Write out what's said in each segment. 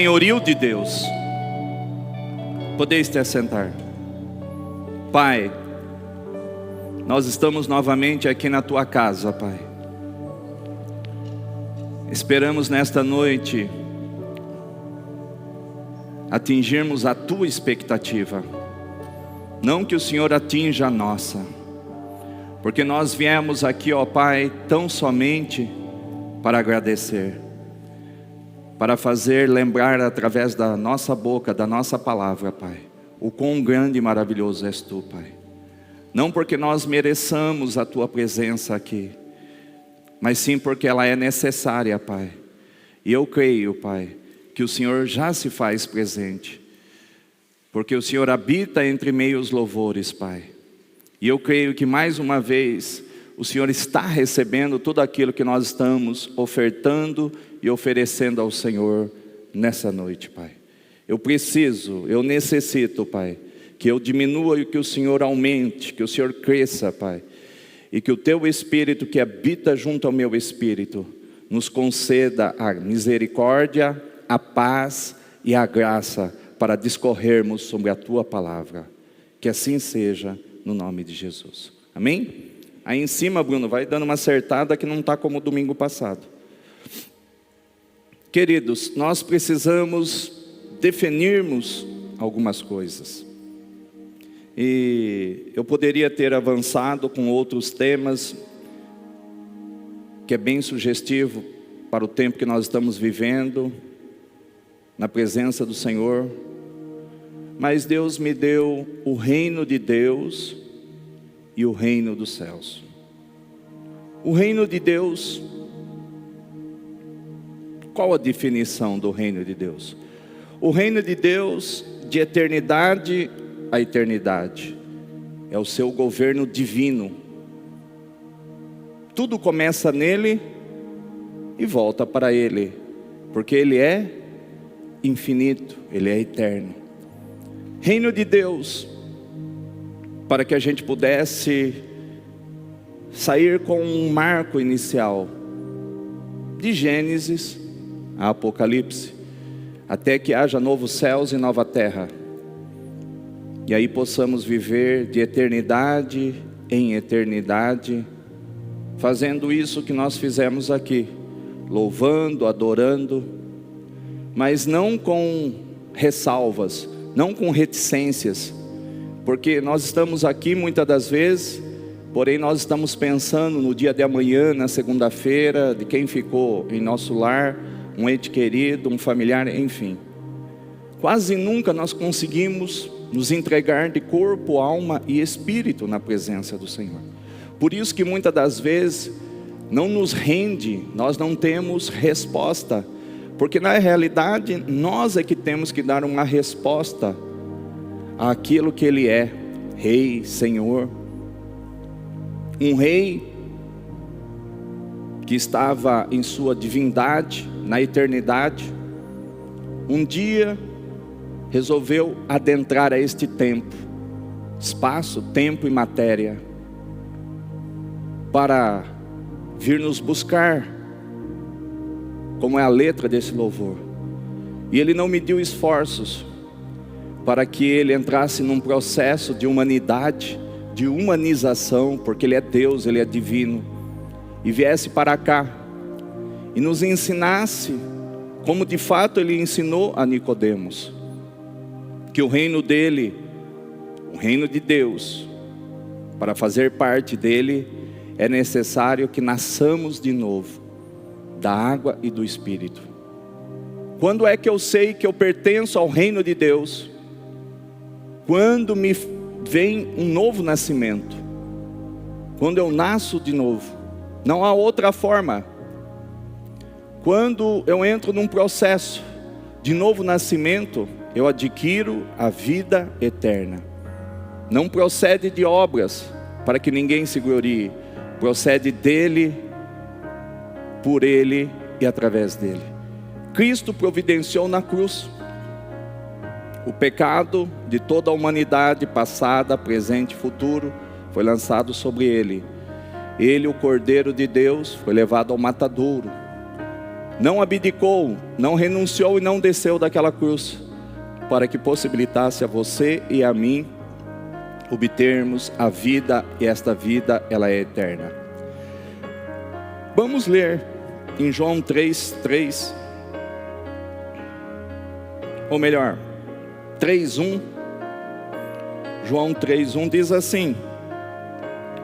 Senhorio de Deus. Podeis te assentar. Pai, nós estamos novamente aqui na tua casa, Pai. Esperamos nesta noite atingirmos a tua expectativa, não que o Senhor atinja a nossa, porque nós viemos aqui, ó Pai, tão somente para agradecer, para fazer lembrar através da nossa boca, da nossa palavra, Pai, o quão grande e maravilhoso és tu, Pai. Não porque nós mereçamos a tua presença aqui, mas sim porque ela é necessária, Pai. E eu creio, Pai, que o Senhor já se faz presente, porque o Senhor habita entre meios louvores, Pai. E eu creio que mais uma vez o Senhor está recebendo tudo aquilo que nós estamos ofertando e oferecendo ao Senhor nessa noite, Pai. Eu necessito, Pai, que eu diminua e que o Senhor aumente, que o Senhor cresça, Pai. E que o teu Espírito que habita junto ao meu Espírito nos conceda a misericórdia, a paz e a graça para discorrermos sobre a tua palavra. Que assim seja, no nome de Jesus. Amém? Aí em cima, Bruno, vai dando uma acertada que não está como domingo passado. Queridos, nós precisamos definirmos algumas coisas. E eu poderia ter avançado com outros temas, que é bem sugestivo para o tempo que nós estamos vivendo, na presença do Senhor. Mas Deus me deu o reino de Deus e o reino dos céus. O reino de Deus, qual a definição do reino de Deus? O reino de Deus, de eternidade a eternidade, é o seu governo divino. Tudo começa nele e volta para ele, porque ele é infinito, ele é eterno. Reino de Deus, para que a gente pudesse sair com um marco inicial, de Gênesis a Apocalipse, até que haja novos céus e nova terra, e aí possamos viver de eternidade em eternidade, fazendo isso que nós fizemos aqui, louvando, adorando, mas não com ressalvas, não com reticências, porque nós estamos aqui muitas das vezes, porém nós estamos pensando no dia de amanhã, na segunda-feira, de quem ficou em nosso lar, um ente querido, um familiar, enfim. Quase nunca nós conseguimos nos entregar de corpo, alma e espírito na presença do Senhor. Por isso que muitas das vezes não nos rende, nós não temos resposta, porque na realidade nós é que temos que dar uma resposta àquilo que Ele é, Rei, Senhor. Um rei que estava em sua divindade, na eternidade, um dia resolveu adentrar a este tempo, espaço, tempo e matéria, para vir nos buscar, como é a letra desse louvor. E Ele não mediu esforços para que Ele entrasse num processo de humanidade, de humanização, porque Ele é Deus, Ele é divino, e viesse para cá e nos ensinasse, como de fato Ele ensinou a Nicodemos, que o reino dele, o reino de Deus, para fazer parte dele, é necessário que nasçamos de novo, da água e do Espírito. Quando é que eu sei que eu pertenço ao reino de Deus? Quando me vem um novo nascimento, quando eu nasço de novo, não há outra forma. Quando eu entro num processo de novo nascimento, eu adquiro a vida eterna. Não procede de obras, para que ninguém se glorie, procede dele, por ele e através dele. Cristo providenciou na cruz o pecado de toda a humanidade, passada, presente e futuro, foi lançado sobre ele. Ele, o Cordeiro de Deus, foi levado ao matadouro. não abdicou, não renunciou e não desceu daquela cruz, para que possibilitasse a você e a mim obtermos a vida, e esta vida, ela é eterna. Vamos ler em João 3:3, ou melhor, 3:1. João 3:1 diz assim: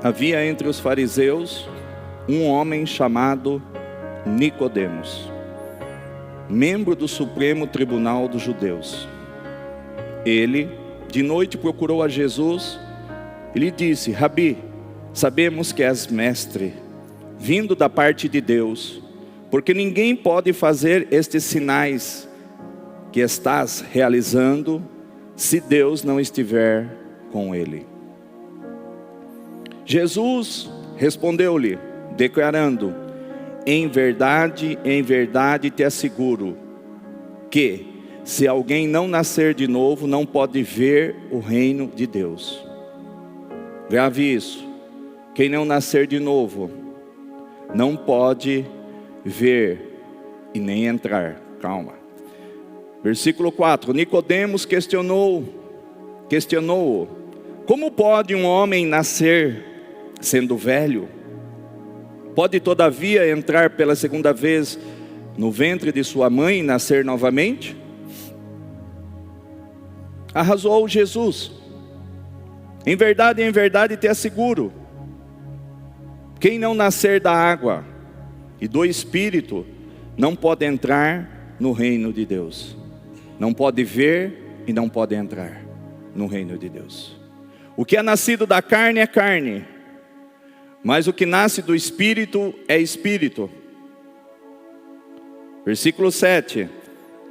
havia entre os fariseus um homem chamado Nicodemos, membro do Supremo Tribunal dos Judeus. Ele, de noite, procurou a Jesus e lhe disse: Rabi, sabemos que és mestre, vindo da parte de Deus, porque ninguém pode fazer estes sinais que estás realizando, se Deus não estiver com ele. Jesus respondeu-lhe, declarando: em verdade te asseguro, que se alguém não nascer de novo, não pode ver o reino de Deus. Grave isso: quem não nascer de novo, não pode ver e nem entrar. Calma. Versículo 4, Nicodemos questionou-o: como pode um homem nascer sendo velho? Pode todavia entrar pela segunda vez no ventre de sua mãe e nascer novamente? Arrasou Jesus: em verdade te asseguro, quem não nascer da água e do Espírito, não pode entrar no reino de Deus. Não pode ver e não pode entrar no reino de Deus. O que é nascido da carne é carne, mas o que nasce do Espírito é Espírito. Versículo 7.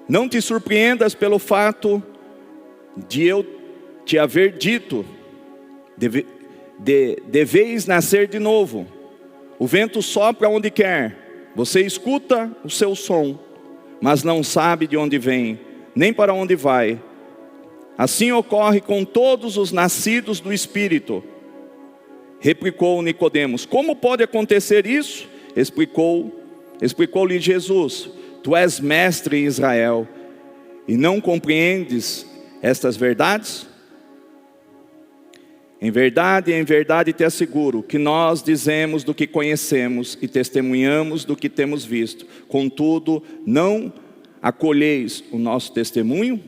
Não te surpreendas pelo fato de eu te haver dito, deveis nascer de novo. O vento sopra onde quer, você escuta o seu som, mas não sabe de onde vem, nem para onde vai. Assim ocorre com todos os nascidos do Espírito. Replicou Nicodemos: como pode acontecer isso? Explicou-lhe Jesus: tu és mestre em Israel e não compreendes estas verdades? Em verdade te asseguro que nós dizemos do que conhecemos e testemunhamos do que temos visto. Contudo, não acolheis o nosso testemunho?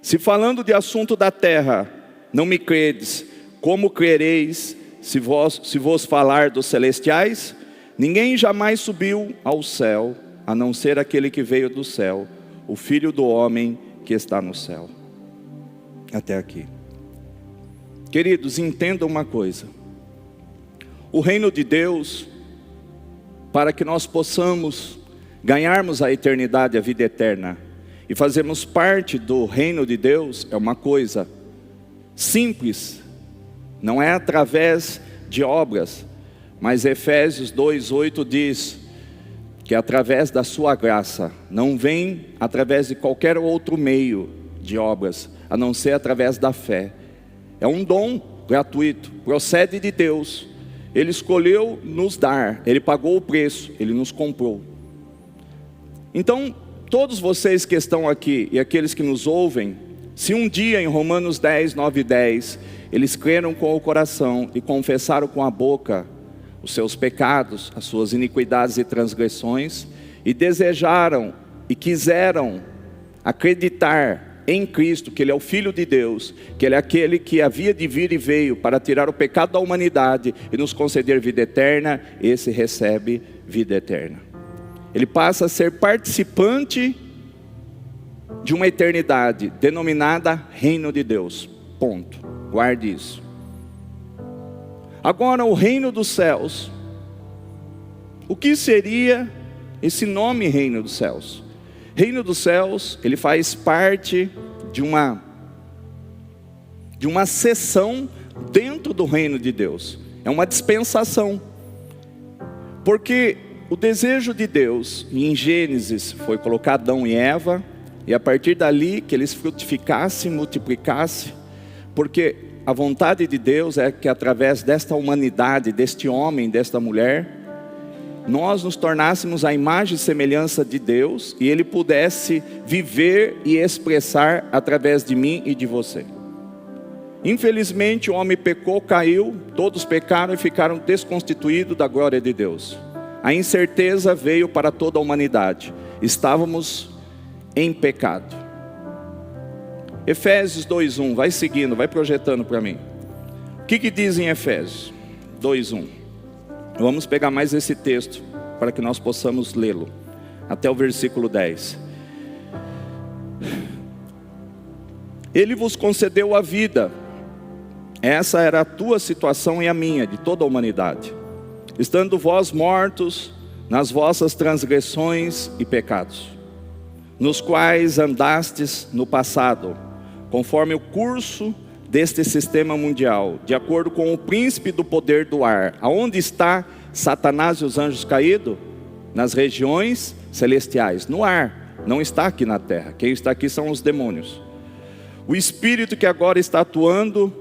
Se falando de assunto da terra não me credes, como crereis se vos falar dos celestiais? Ninguém jamais subiu ao céu, a não ser aquele que veio do céu, o Filho do homem que está no céu. Até aqui. Queridos, entendam uma coisa: o reino de Deus, para que nós possamos ganharmos a eternidade, a vida eterna, e fazermos parte do reino de Deus, é uma coisa simples, não é através de obras, mas Efésios 2:8 diz que através da sua graça, não vem através de qualquer outro meio de obras, a não ser através da fé. É um dom gratuito, procede de Deus. Ele escolheu nos dar, Ele pagou o preço, Ele nos comprou. Então, todos vocês que estão aqui e aqueles que nos ouvem, se um dia em Romanos 10, 9 e 10, eles creram com o coração e confessaram com a boca os seus pecados, as suas iniquidades e transgressões, e desejaram e quiseram acreditar em Cristo, que Ele é o Filho de Deus, que Ele é aquele que havia de vir e veio para tirar o pecado da humanidade e nos conceder vida eterna, esse recebe vida eterna. Ele passa a ser participante de uma eternidade denominada Reino de Deus. Ponto. Guarde isso. Agora, o reino dos céus. O que seria esse nome Reino dos Céus? Reino dos Céus, ele faz parte de uma seção dentro do reino de Deus. É uma dispensação. Porque o desejo de Deus, em Gênesis, foi colocar Adão e Eva, e a partir dali que eles frutificassem, multiplicassem, porque a vontade de Deus é que através desta humanidade, deste homem, desta mulher, nós nos tornássemos a imagem e semelhança de Deus, e Ele pudesse viver e expressar através de mim e de você. Infelizmente o homem pecou, caiu, todos pecaram e ficaram desconstituídos da glória de Deus. A incerteza veio para toda a humanidade. Estávamos em pecado. Efésios 2:1, vai seguindo, vai projetando para mim. O que diz em Efésios 2:1? Vamos pegar mais esse texto para que nós possamos lê-lo até o versículo 10. Ele vos concedeu a vida. Essa era a tua situação e a minha, de toda a humanidade. Estando vós mortos nas vossas transgressões e pecados, nos quais andastes no passado, conforme o curso deste sistema mundial, de acordo com o príncipe do poder do ar. Aonde está Satanás e os anjos caídos? Nas regiões celestiais, no ar, não está aqui na terra. Quem está aqui são os demônios. O espírito que agora está atuando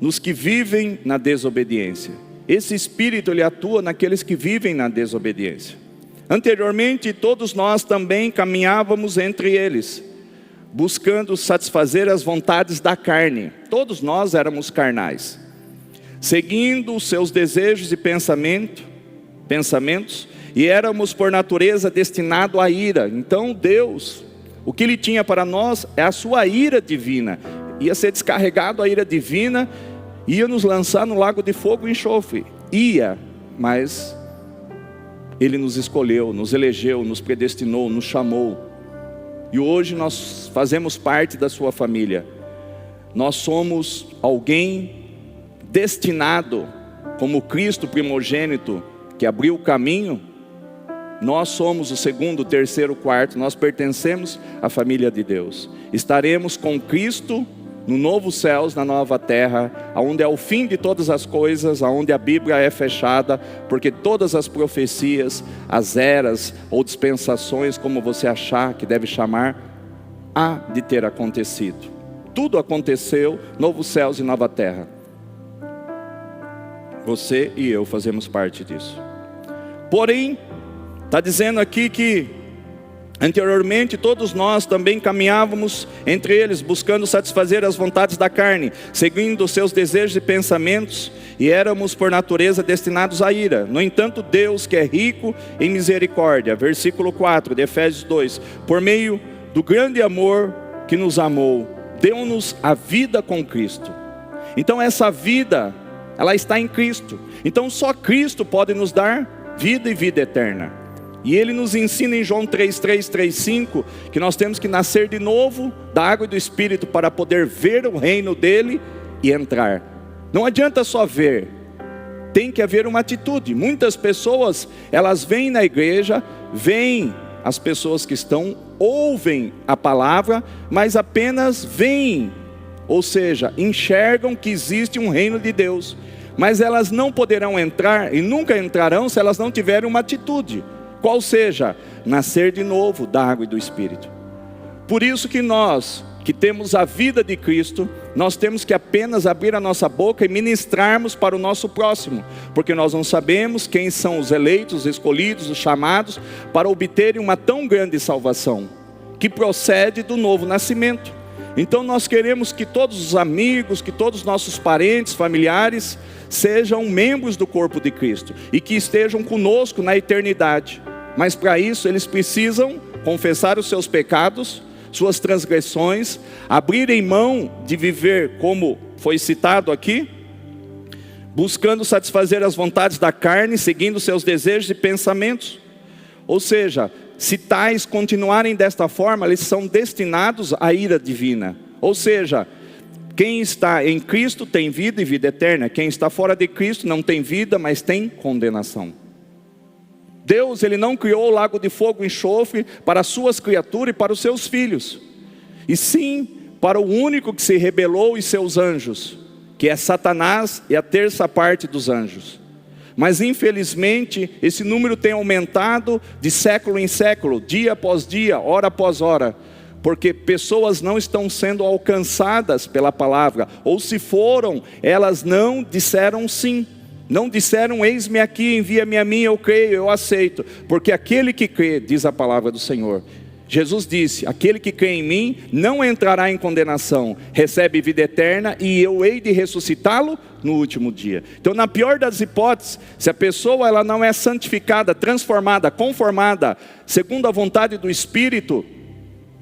nos que vivem na desobediência. Esse espírito, ele atua naqueles que vivem na desobediência. Anteriormente, todos nós também caminhávamos entre eles, buscando satisfazer as vontades da carne. Todos nós éramos carnais, seguindo os seus desejos e pensamentos, e éramos por natureza destinados à ira. Então Deus, o que Ele tinha para nós é a sua ira divina. Ia ser descarregado a ira divina, ia nos lançar no lago de fogo e enxofre. Mas Ele nos escolheu, nos elegeu, nos predestinou, nos chamou. E hoje nós fazemos parte da sua família. Nós somos alguém destinado, como Cristo primogênito, que abriu o caminho. Nós somos o segundo, terceiro, quarto. Nós pertencemos à família de Deus. Estaremos com Cristo no novo céus, na nova terra, onde é o fim de todas as coisas, onde a Bíblia é fechada, porque todas as profecias, as eras ou dispensações, como você achar que deve chamar, há de ter acontecido. Tudo aconteceu, novos céus e nova terra. Você e eu fazemos parte disso. Porém, está dizendo aqui que anteriormente todos nós também caminhávamos entre eles, buscando satisfazer as vontades da carne, seguindo os seus desejos e pensamentos, e éramos por natureza destinados à ira. No entanto, Deus, que é rico em misericórdia, versículo 4 de Efésios 2, por meio do grande amor que nos amou, deu-nos a vida com Cristo. Então essa vida, ela está em Cristo. Então só Cristo pode nos dar vida e vida eterna. E Ele nos ensina em João 3:3, 3:5, que nós temos que nascer de novo da água e do Espírito para poder ver o reino dEle e entrar. Não adianta só ver, tem que haver uma atitude. Muitas pessoas, elas vêm na igreja, vêm as pessoas que estão, ouvem a palavra, mas apenas veem, ou seja, enxergam que existe um reino de Deus, mas elas não poderão entrar e nunca entrarão se elas não tiverem uma atitude. Qual seja? Nascer de novo da água e do Espírito. Por isso que nós, que temos a vida de Cristo, nós temos que apenas abrir a nossa boca e ministrarmos para o nosso próximo, porque nós não sabemos quem são os eleitos, os escolhidos, os chamados, para obterem uma tão grande salvação, que procede do novo nascimento. Então nós queremos que todos os amigos, que todos os nossos parentes, familiares, sejam membros do corpo de Cristo, e que estejam conosco na eternidade. Mas para isso eles precisam confessar os seus pecados, suas transgressões, abrirem mão de viver como foi citado aqui, buscando satisfazer as vontades da carne, seguindo seus desejos e pensamentos. Ou seja, se tais continuarem desta forma, eles são destinados à ira divina. Ou seja, quem está em Cristo tem vida e vida eterna. Quem está fora de Cristo não tem vida, mas tem condenação. Deus, Ele não criou o lago de fogo e enxofre para as suas criaturas e para os seus filhos, e sim para o único que se rebelou e seus anjos, que é Satanás e a terça parte dos anjos. Mas infelizmente esse número tem aumentado de século em século, dia após dia, hora após hora, porque pessoas não estão sendo alcançadas pela palavra, ou se foram, elas não disseram sim. Não disseram, eis-me aqui, envia-me a mim, eu creio, eu aceito. Porque aquele que crê, diz a palavra do Senhor. Jesus disse, aquele que crê em mim não entrará em condenação, recebe vida eterna e eu hei de ressuscitá-lo no último dia. Então, na pior das hipóteses, se a pessoa ela não é santificada, transformada, conformada, segundo a vontade do Espírito,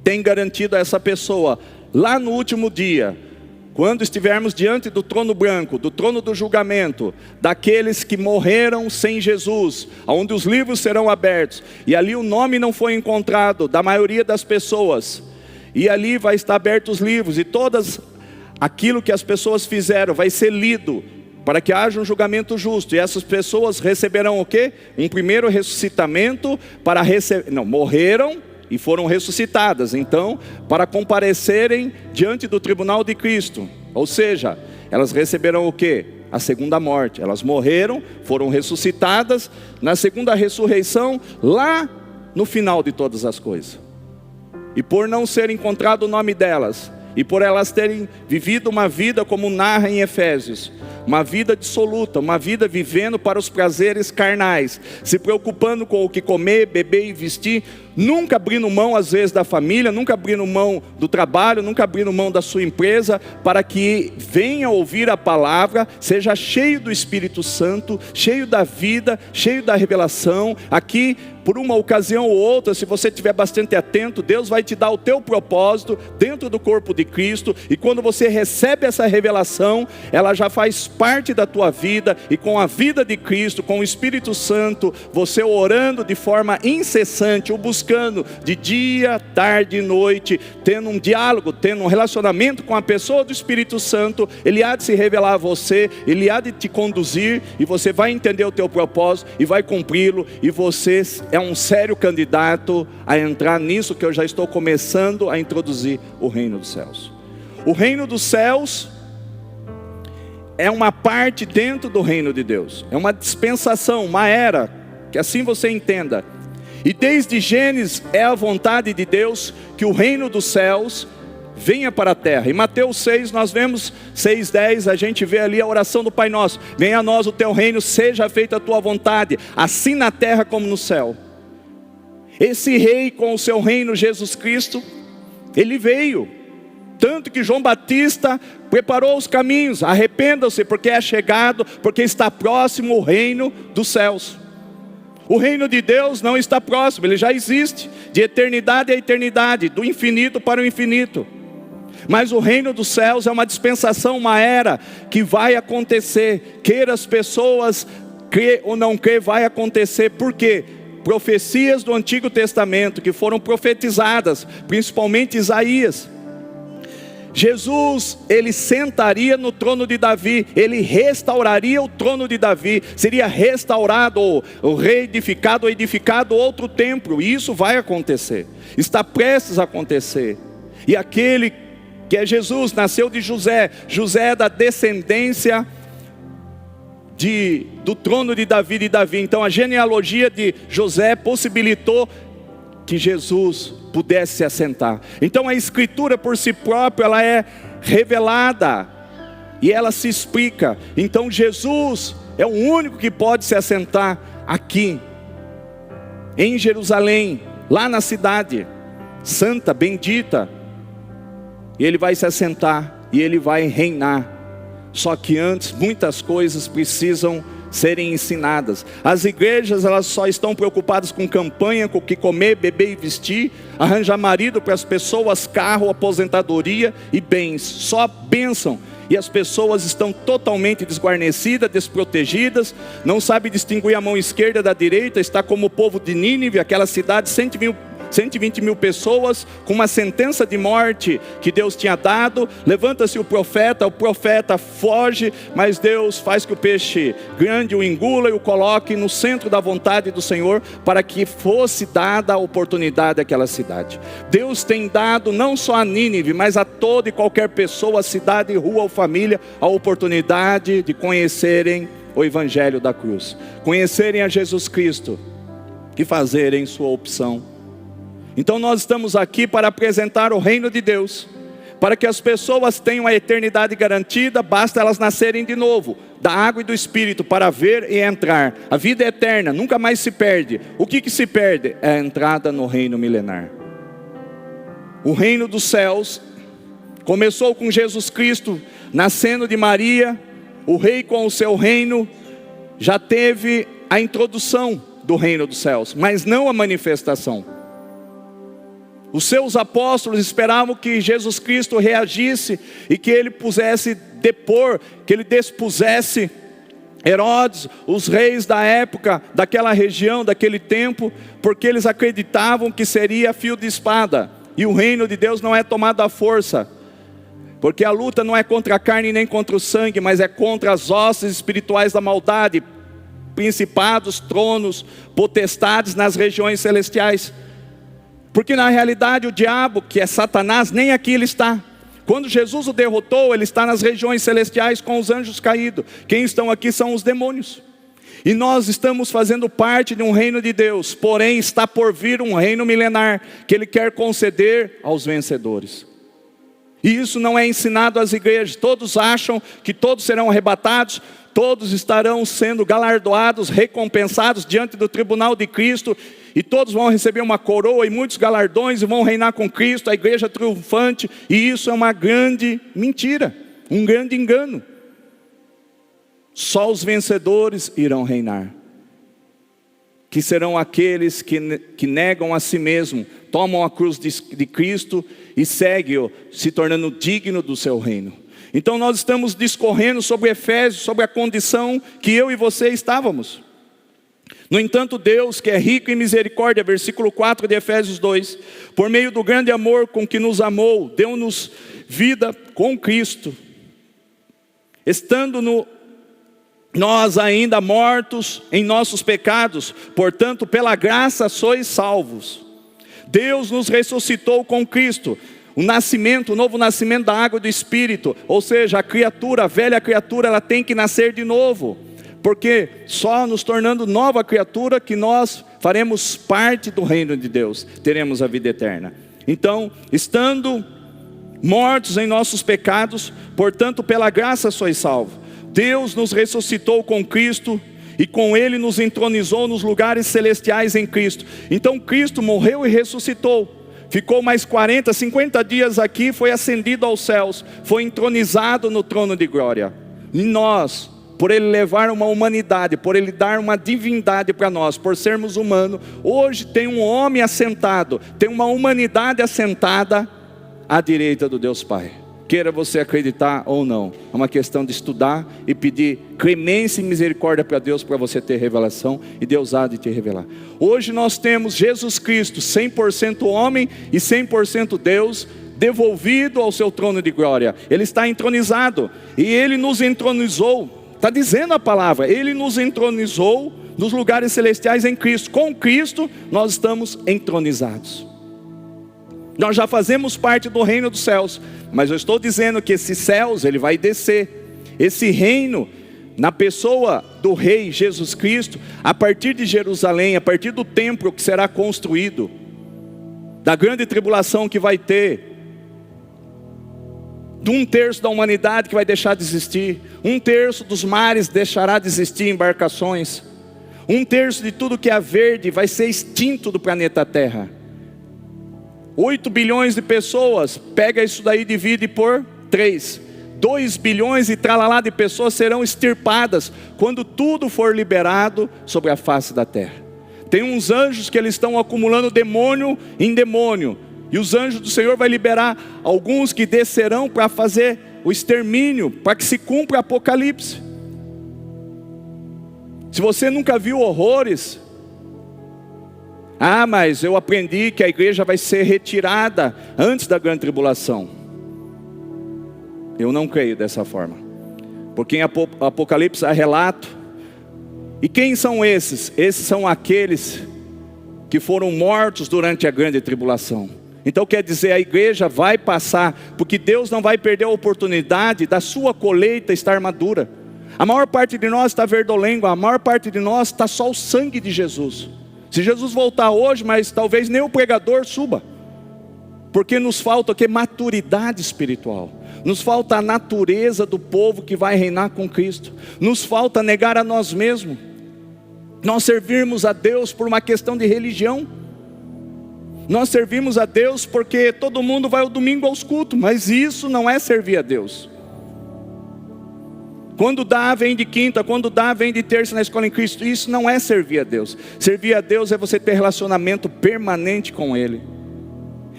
tem garantido a essa pessoa, lá no último dia, quando estivermos diante do trono branco, do trono do julgamento, daqueles que morreram sem Jesus, onde os livros serão abertos, e ali o nome não foi encontrado da maioria das pessoas, e ali vai estar abertos os livros, e todas aquilo que as pessoas fizeram vai ser lido, para que haja um julgamento justo, e essas pessoas receberão o quê? Um primeiro ressuscitamento, morreram, e foram ressuscitadas, então, para comparecerem diante do tribunal de Cristo. Ou seja, elas receberão o quê? A segunda morte. Elas morreram, foram ressuscitadas, na segunda ressurreição, lá no final de todas as coisas. E por não ser encontrado o nome delas, e por elas terem vivido uma vida como narra em Efésios, uma vida dissoluta, uma vida vivendo para os prazeres carnais, se preocupando com o que comer, beber e vestir, nunca abrindo mão às vezes da família, nunca abrindo mão do trabalho, nunca abrindo mão da sua empresa, para que venha ouvir a palavra, seja cheio do Espírito Santo, cheio da vida, cheio da revelação. Aqui, por uma ocasião ou outra, se você estiver bastante atento, Deus vai te dar o teu propósito dentro do corpo de Cristo, e quando você recebe essa revelação, ela já faz parte da tua vida, e com a vida de Cristo, com o Espírito Santo, você orando de forma incessante, o buscando de dia, tarde e noite, tendo um diálogo, tendo um relacionamento com a pessoa do Espírito Santo, Ele há de se revelar a você, Ele há de te conduzir, e você vai entender o teu propósito, e vai cumpri-lo, e você é um sério candidato a entrar nisso que eu já estou começando a introduzir, o reino dos céus. O reino dos céus é uma parte dentro do reino de Deus, é uma dispensação, uma era, que assim você entenda. E desde Gênesis é a vontade de Deus que o reino dos céus venha para a terra. Em Mateus 6 nós vemos 6:10, a gente vê ali a oração do Pai Nosso: venha a nós o teu reino, seja feita a tua vontade, assim na terra como no céu. Esse rei com o seu reino, Jesus Cristo, ele veio, tanto que João Batista preparou os caminhos: arrependam-se porque é chegado, porque está próximo o reino dos céus. O reino de Deus não está próximo, ele já existe, de eternidade a eternidade, do infinito para o infinito. Mas o reino dos céus é uma dispensação, uma era que vai acontecer, queira as pessoas crer ou não crer, vai acontecer. Por quê? Profecias do Antigo Testamento que foram profetizadas, principalmente Isaías. Jesus, ele sentaria no trono de Davi, ele restauraria o trono de Davi, seria restaurado ou reedificado ou edificado outro templo, e isso vai acontecer, está prestes a acontecer. E aquele que é Jesus, nasceu de José, José é da descendência do trono de Davi, então a genealogia de José possibilitou que Jesus pudesse se assentar. Então a escritura por si própria, ela é revelada e ela se explica. Então Jesus é o único que pode se assentar aqui em Jerusalém, lá na cidade santa, bendita, e ele vai se assentar e ele vai reinar. Só que antes muitas coisas precisam serem ensinadas. As igrejas, elas só estão preocupadas com campanha, com o que comer, beber e vestir, arranjar marido para as pessoas, carro, aposentadoria e bens, só bênção. E as pessoas estão totalmente desguarnecidas, desprotegidas, não sabem distinguir a mão esquerda da direita, está como o povo de Nínive, aquela cidade, 120 mil pessoas, com uma sentença de morte que Deus tinha dado. Levanta-se o profeta foge, mas Deus faz que o peixe grande o engula e o coloque no centro da vontade do Senhor, para que fosse dada a oportunidade àquela cidade. Deus tem dado não só a Nínive, mas a toda e qualquer pessoa, cidade, rua ou família, a oportunidade de conhecerem o Evangelho da cruz, conhecerem a Jesus Cristo e fazerem sua opção. Então nós estamos aqui para apresentar o reino de Deus, para que as pessoas tenham a eternidade garantida, basta elas nascerem de novo. da água e do Espírito para ver e entrar. A vida é eterna, nunca mais se perde. O que se perde? É a entrada no reino milenar. O reino dos céus começou com Jesus Cristo nascendo de Maria. O rei com o seu reino já teve a introdução do reino dos céus, mas não a manifestação. Os seus apóstolos esperavam que Jesus Cristo reagisse e que ele pusesse depor, que ele despusesse Herodes, os reis da época, daquela região, daquele tempo, porque eles acreditavam que seria fio de espada. E o reino de Deus não é tomado à força, porque a luta não é contra a carne nem contra o sangue, mas é contra as hostes espirituais da maldade, principados, tronos, potestades nas regiões celestiais. Porque na realidade o diabo, que é Satanás, nem aqui ele está. Quando Jesus o derrotou, ele está nas regiões celestiais com os anjos caídos. Quem estão aqui são os demônios. E nós estamos fazendo parte de um reino de Deus, porém está por vir um reino milenar, que ele quer conceder aos vencedores. E isso não é ensinado às igrejas. Todos acham que todos serão arrebatados, todos estarão sendo galardoados, recompensados diante do tribunal de Cristo, e todos vão receber uma coroa e muitos galardões, e vão reinar com Cristo, a igreja triunfante. E isso é uma grande mentira, um grande engano. Só os vencedores irão reinar, que serão aqueles que negam a si mesmo, tomam a cruz de Cristo e seguem-o, se tornando digno do seu reino. Então nós estamos discorrendo sobre Efésios, sobre a condição que eu e você estávamos. No entanto, Deus, que é rico em misericórdia, versículo 4 de Efésios 2, por meio do grande amor com que nos amou, deu-nos vida com Cristo, estando nós ainda mortos em nossos pecados, portanto pela graça sois salvos. Deus nos ressuscitou com Cristo, o novo nascimento da água e do Espírito, ou seja, a velha criatura, ela tem que nascer de novo, porque só nos tornando nova criatura que nós faremos parte do reino de Deus, teremos a vida eterna. Então, estando mortos em nossos pecados, portanto pela graça sois salvos. Deus nos ressuscitou com Cristo e com Ele nos entronizou nos lugares celestiais em Cristo. Então Cristo morreu e ressuscitou. Ficou mais 40, 50 dias aqui, foi ascendido aos céus, foi entronizado no trono de glória. E nós, por Ele levar uma humanidade, por Ele dar uma divindade para nós, por sermos humanos, hoje tem um homem assentado, tem uma humanidade assentada à direita do Deus Pai. Queira você acreditar ou não, é uma questão de estudar e pedir clemência e misericórdia para Deus, para você ter revelação, e Deus há de te revelar. Hoje nós temos Jesus Cristo, 100% homem e 100% Deus, devolvido ao seu trono de glória. Ele está entronizado, e Ele nos entronizou, está dizendo a palavra, Ele nos entronizou nos lugares celestiais em Cristo. Com Cristo nós estamos entronizados. Nós já fazemos parte do reino dos céus, mas eu estou dizendo que esses céus, ele vai descer. Esse reino, na pessoa do rei Jesus Cristo, a partir de Jerusalém, a partir do templo que será construído, da grande tribulação que vai ter, de 1/3 da humanidade que vai deixar de existir, 1/3 dos mares deixará de existir, embarcações, 1/3 de tudo que é verde vai ser extinto do planeta Terra. 8 bilhões de pessoas, pega isso daí e divide por 3. 2 bilhões e tralalá de pessoas serão extirpadas quando tudo for liberado sobre a face da terra. Tem uns anjos que eles estão acumulando demônio em demônio, e os anjos do Senhor vai liberar alguns que descerão para fazer o extermínio, para que se cumpra o Apocalipse. Se você nunca viu horrores, mas eu aprendi que a igreja vai ser retirada antes da grande tribulação. Eu não creio dessa forma, porque em Apocalipse há relato. E quem são esses? Esses são aqueles que foram mortos durante a grande tribulação. Então quer dizer, a igreja vai passar, porque Deus não vai perder a oportunidade da sua colheita estar madura. A maior parte de nós está verdolengo, a maior parte de nós está só o sangue de Jesus. Se Jesus voltar hoje, mas talvez nem o pregador suba. Porque nos falta o que? Maturidade espiritual. Nos falta a natureza do povo que vai reinar com Cristo. Nos falta negar a nós mesmos. Nós servirmos a Deus por uma questão de religião. Nós servimos a Deus porque todo mundo vai ao domingo aos cultos. Mas isso não é servir a Deus. Quando dá, vem de quinta. Quando dá, vem de terça na escola em Cristo. Isso não é servir a Deus. Servir a Deus é você ter relacionamento permanente com Ele.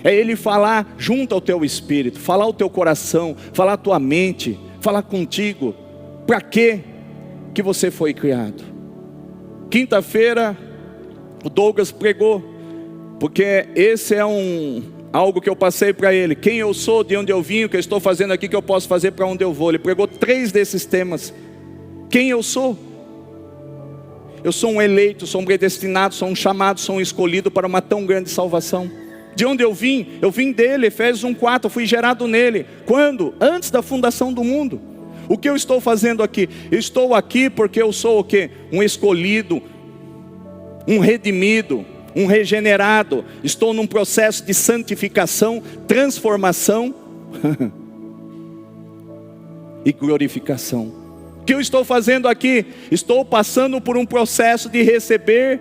É Ele falar junto ao teu espírito, falar ao teu coração, falar à tua mente, falar contigo. Para quê que você foi criado? Quinta-feira o Douglas pregou, porque esse é algo que eu passei para ele. Quem eu sou, de onde eu vim, o que eu estou fazendo aqui, que eu posso fazer para onde eu vou. Ele pregou 3 desses temas. Quem eu sou? Eu sou um eleito, sou um predestinado, sou um chamado, sou um escolhido para uma tão grande salvação. De onde eu vim? Eu vim dele, Efésios 1:4, eu fui gerado nele. Quando? Antes da fundação do mundo. O que eu estou fazendo aqui? Eu estou aqui porque eu sou o quê? Um escolhido, um redimido, um regenerado. Estou num processo de santificação, transformação e glorificação. O que eu estou fazendo aqui? Estou passando por um processo de receber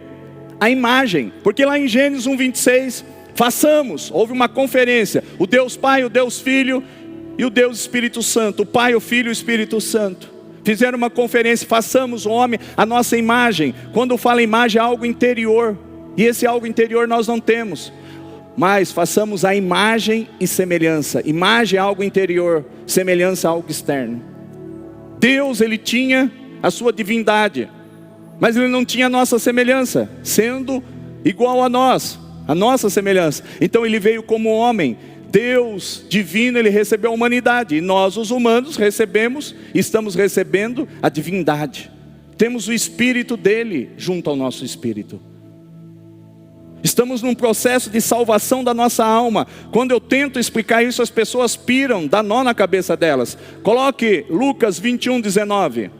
a imagem. Porque lá em Gênesis 1:26... houve uma conferência, o Deus Pai, o Deus Filho e o Deus Espírito Santo, o Pai, o Filho e o Espírito Santo, fizeram uma conferência, façamos o homem a nossa imagem. Quando fala imagem é algo interior, e esse algo interior nós não temos, mas façamos a imagem e semelhança. Imagem é algo interior, semelhança é algo externo. Deus, Ele tinha a sua divindade, mas Ele não tinha a nossa semelhança, sendo igual a nós, a nossa semelhança. Então Ele veio como homem. Deus divino, Ele recebeu a humanidade. E nós, os humanos, estamos recebendo a divindade. Temos o Espírito dEle junto ao nosso Espírito. Estamos num processo de salvação da nossa alma. Quando eu tento explicar isso, as pessoas piram, dá nó na cabeça delas. Coloque Lucas 21:19.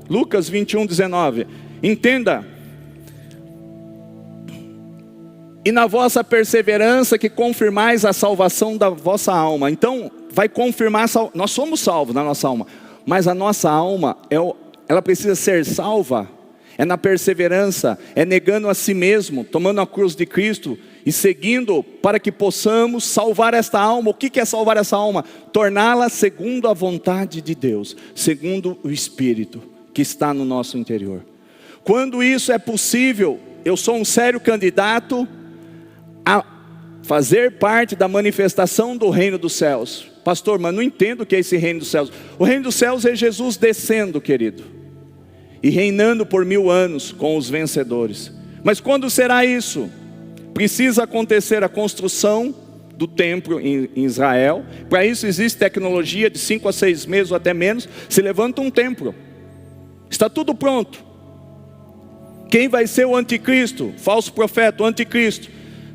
Lucas 21:19. Entenda. E na vossa perseverança que confirmais a salvação da vossa alma. Então, vai confirmar, nós somos salvos na nossa alma. Mas a nossa alma, ela precisa ser salva. É na perseverança, é negando a si mesmo, tomando a cruz de Cristo e seguindo para que possamos salvar esta alma. O que é salvar essa alma? Torná-la segundo a vontade de Deus, segundo o Espírito que está no nosso interior. Quando isso é possível, eu sou um sério candidato a fazer parte da manifestação do reino dos céus. Pastor, mas não entendo o que é esse reino dos céus. O reino dos céus é Jesus descendo, querido, e reinando por 1000 anos com os vencedores. Mas quando será isso? Precisa acontecer a construção do templo em Israel. Para isso existe tecnologia de 5 a 6 meses ou até menos. Se levanta um templo, está tudo pronto. Quem vai ser o anticristo? Falso profeta, o anticristo.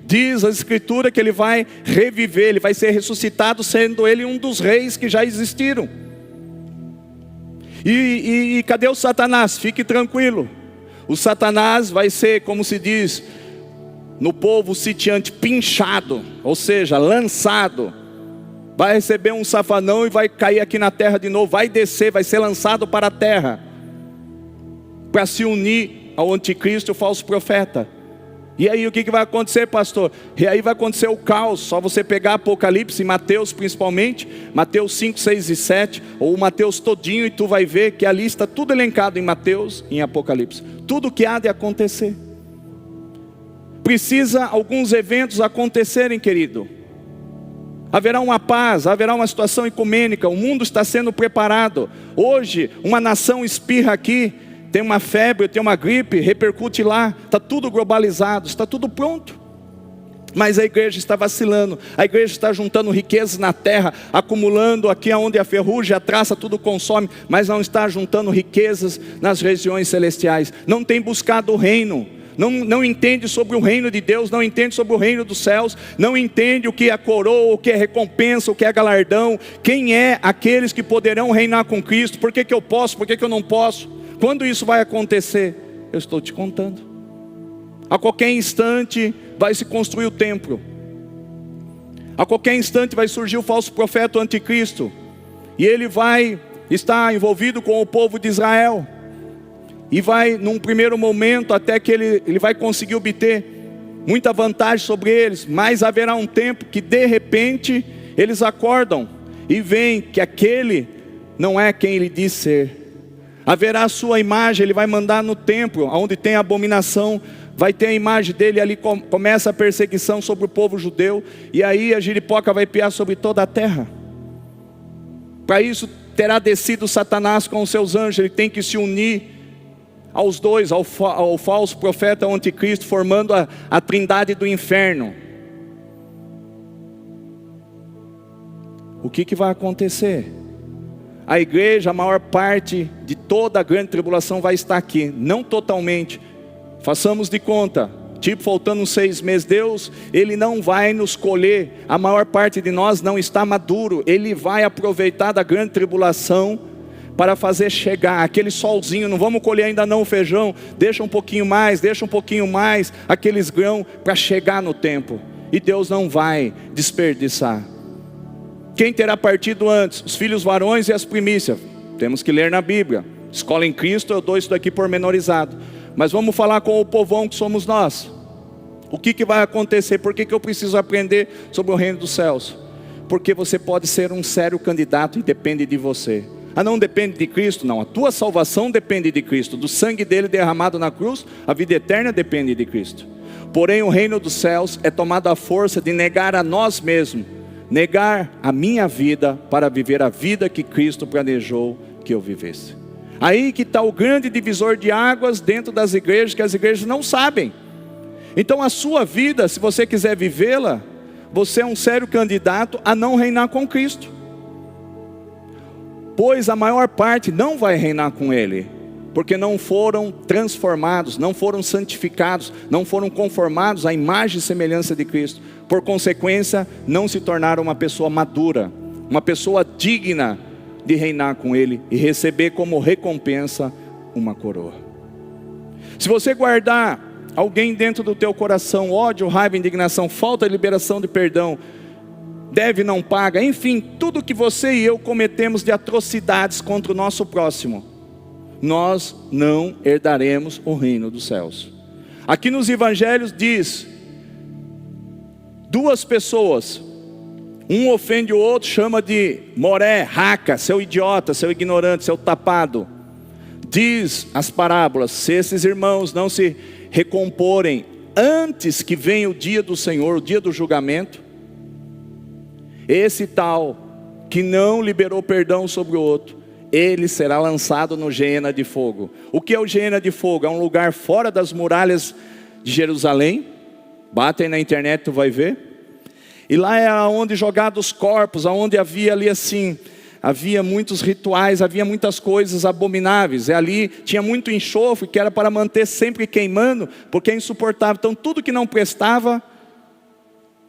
Diz a Escritura que ele vai reviver, ele vai ser ressuscitado, sendo ele um dos reis que já existiram. E cadê o Satanás? Fique tranquilo. O Satanás vai ser, como se diz no povo sitiante, pinchado, ou seja, lançado. Vai receber um safanão e vai cair aqui na terra de novo. Vai descer, vai ser lançado para a terra, para se unir ao anticristo e ao falso profeta. E aí o que vai acontecer, pastor? E aí vai acontecer o caos. Só você pegar Apocalipse, Mateus principalmente, Mateus 5, 6 e 7, ou Mateus todinho, e tu vai ver que ali está tudo elencado em Mateus e em Apocalipse. Tudo o que há de acontecer. Precisa alguns eventos acontecerem, querido. Haverá uma paz, haverá uma situação ecumênica, o mundo está sendo preparado. Hoje, uma nação espirra aqui, tem uma febre, tem uma gripe, repercute lá, está tudo globalizado, está tudo pronto. Mas a igreja está vacilando, a igreja está juntando riquezas na terra, acumulando aqui onde a ferrugem, a traça, tudo consome, mas não está juntando riquezas nas regiões celestiais. Não tem buscado o reino, não entende sobre o reino de Deus, não entende sobre o reino dos céus, não entende o que é coroa, o que é recompensa, o que é galardão, quem é aqueles que poderão reinar com Cristo, por que eu posso, por que eu não posso. Quando isso vai acontecer? Eu estou te contando. A qualquer instante vai se construir o templo. A qualquer instante vai surgir o falso profeta, o anticristo. E ele vai estar envolvido com o povo de Israel. E vai, num primeiro momento, até que ele vai conseguir obter muita vantagem sobre eles. Mas haverá um tempo que de repente eles acordam e veem que aquele não é quem ele diz ser. Haverá a sua imagem, ele vai mandar no templo, onde tem abominação, vai ter a imagem dele, ali começa a perseguição sobre o povo judeu, e aí a giripoca vai piar sobre toda a terra. Para isso terá descido Satanás com os seus anjos, ele tem que se unir aos dois, ao falso profeta, ao anticristo, formando a trindade do inferno. O que vai acontecer? A igreja, a maior parte de toda a grande tribulação vai estar aqui, não totalmente, façamos de conta, tipo faltando 6 meses, Deus, Ele não vai nos colher, a maior parte de nós não está maduro, Ele vai aproveitar da grande tribulação, para fazer chegar aquele solzinho, não vamos colher ainda não o feijão, deixa um pouquinho mais, aqueles grãos, para chegar no tempo, e Deus não vai desperdiçar. Quem terá partido antes? Os filhos varões e as primícias. Temos que ler na Bíblia. Escola em Cristo, eu dou isso daqui pormenorizado. Mas vamos falar com o povão que somos nós. O que vai acontecer? Por que eu preciso aprender sobre o reino dos céus? Porque você pode ser um sério candidato e depende de você. Não depende de Cristo? Não, a tua salvação depende de Cristo. Do sangue dele derramado na cruz, a vida eterna depende de Cristo. Porém o reino dos céus é tomado à força de negar a nós mesmos. Negar a minha vida para viver a vida que Cristo planejou que eu vivesse. Aí que está o grande divisor de águas dentro das igrejas, que as igrejas não sabem. Então a sua vida, se você quiser vivê-la, você é um sério candidato a não reinar com Cristo. Pois a maior parte não vai reinar com Ele, porque não foram transformados, não foram santificados, não foram conformados à imagem e semelhança de Cristo. Por consequência, não se tornaram uma pessoa madura, uma pessoa digna de reinar com Ele e receber como recompensa uma coroa. Se você guardar alguém dentro do teu coração, ódio, raiva, indignação, falta de liberação de perdão, deve, não paga, enfim, tudo que você e eu cometemos de atrocidades contra o nosso próximo, nós não herdaremos o reino dos céus. Aqui nos evangelhos diz, 2 pessoas, um ofende o outro, chama de moré, raca, seu idiota, seu ignorante, seu tapado. Diz as parábolas, se esses irmãos não se recomporem antes que venha o dia do Senhor, o dia do julgamento, esse tal que não liberou perdão sobre o outro, ele será lançado no Geena de fogo. O que é o Geena de fogo? É um lugar fora das muralhas de Jerusalém. Bate aí na internet, tu vai ver. E lá é onde jogados os corpos, onde havia ali assim, havia muitos rituais, havia muitas coisas abomináveis. E ali tinha muito enxofre, que era para manter sempre queimando, porque é insuportável. Então tudo que não prestava,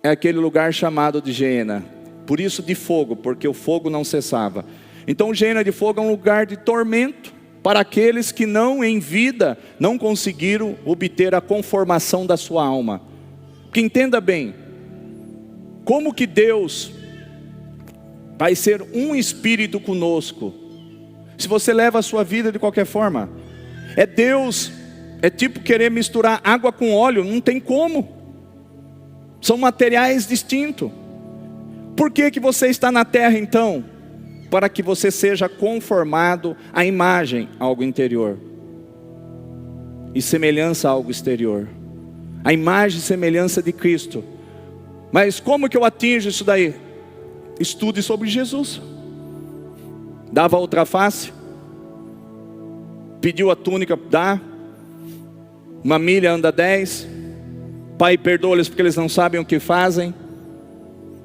é aquele lugar chamado de Geena. Por isso de fogo, porque o fogo não cessava. Então o Geena de fogo é um lugar de tormento, para aqueles que não em vida, não conseguiram obter a conformação da sua alma. Porque entenda bem, como que Deus vai ser um espírito conosco, se você leva a sua vida de qualquer forma? É Deus, é tipo querer misturar água com óleo, não tem como, são materiais distintos. Por que você está na terra então? Para que você seja conformado à imagem, algo interior, e semelhança a algo exterior, a imagem e semelhança de Cristo. Mas como que eu atinjo isso daí? Estude sobre Jesus. Dava outra face, pediu a túnica, dá, uma milha anda 10, Pai perdoa-lhes porque eles não sabem o que fazem,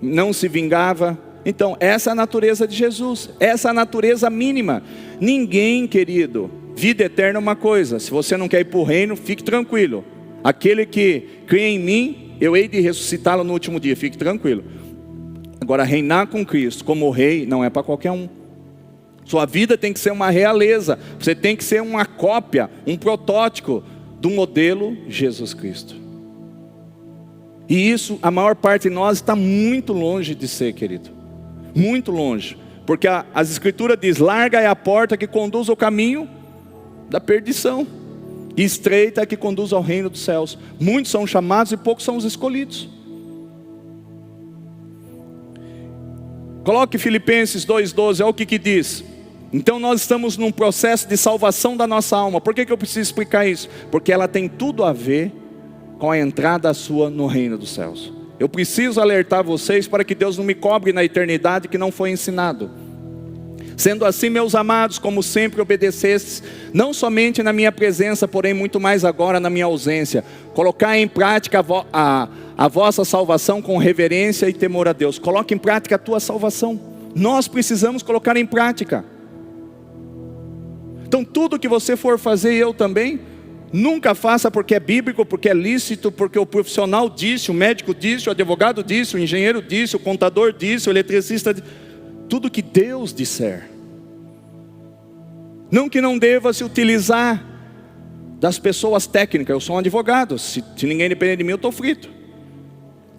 não se vingava. Então essa é a natureza de Jesus, essa é a natureza mínima. Ninguém, querido, vida eterna é uma coisa, se você não quer ir para o reino, fique tranquilo, aquele que crê em mim, eu hei de ressuscitá-lo no último dia, fique tranquilo. Agora reinar com Cristo como rei não é para qualquer um. Sua vida tem que ser uma realeza, você tem que ser uma cópia, um protótipo do modelo Jesus Cristo. E isso, a maior parte de nós está muito longe de ser, querido. Muito longe. Porque as Escrituras diz: larga é a porta que conduz ao caminho da perdição, e estreita é que conduz ao reino dos céus. Muitos são chamados e poucos são os escolhidos. Coloque Filipenses 2,12, olha o que diz. Então nós estamos num processo de salvação da nossa alma. Por que eu preciso explicar isso? Porque ela tem tudo a ver com a entrada sua no reino dos céus. Eu preciso alertar vocês para que Deus não me cobre na eternidade que não foi ensinado. Sendo assim, meus amados, como sempre obedecestes, não somente na minha presença, porém muito mais agora na minha ausência, colocar em prática a vossa salvação com reverência e temor a Deus. Coloque em prática a tua salvação. Nós precisamos colocar em prática. Então tudo que você for fazer, eu também, nunca faça porque é bíblico, porque é lícito, porque o profissional disse, o médico disse, o advogado disse, o engenheiro disse, o contador disse, o eletricista disse. Tudo que Deus disser. Não que não deva se utilizar das pessoas técnicas. Eu sou um advogado, se ninguém depender de mim eu estou frito.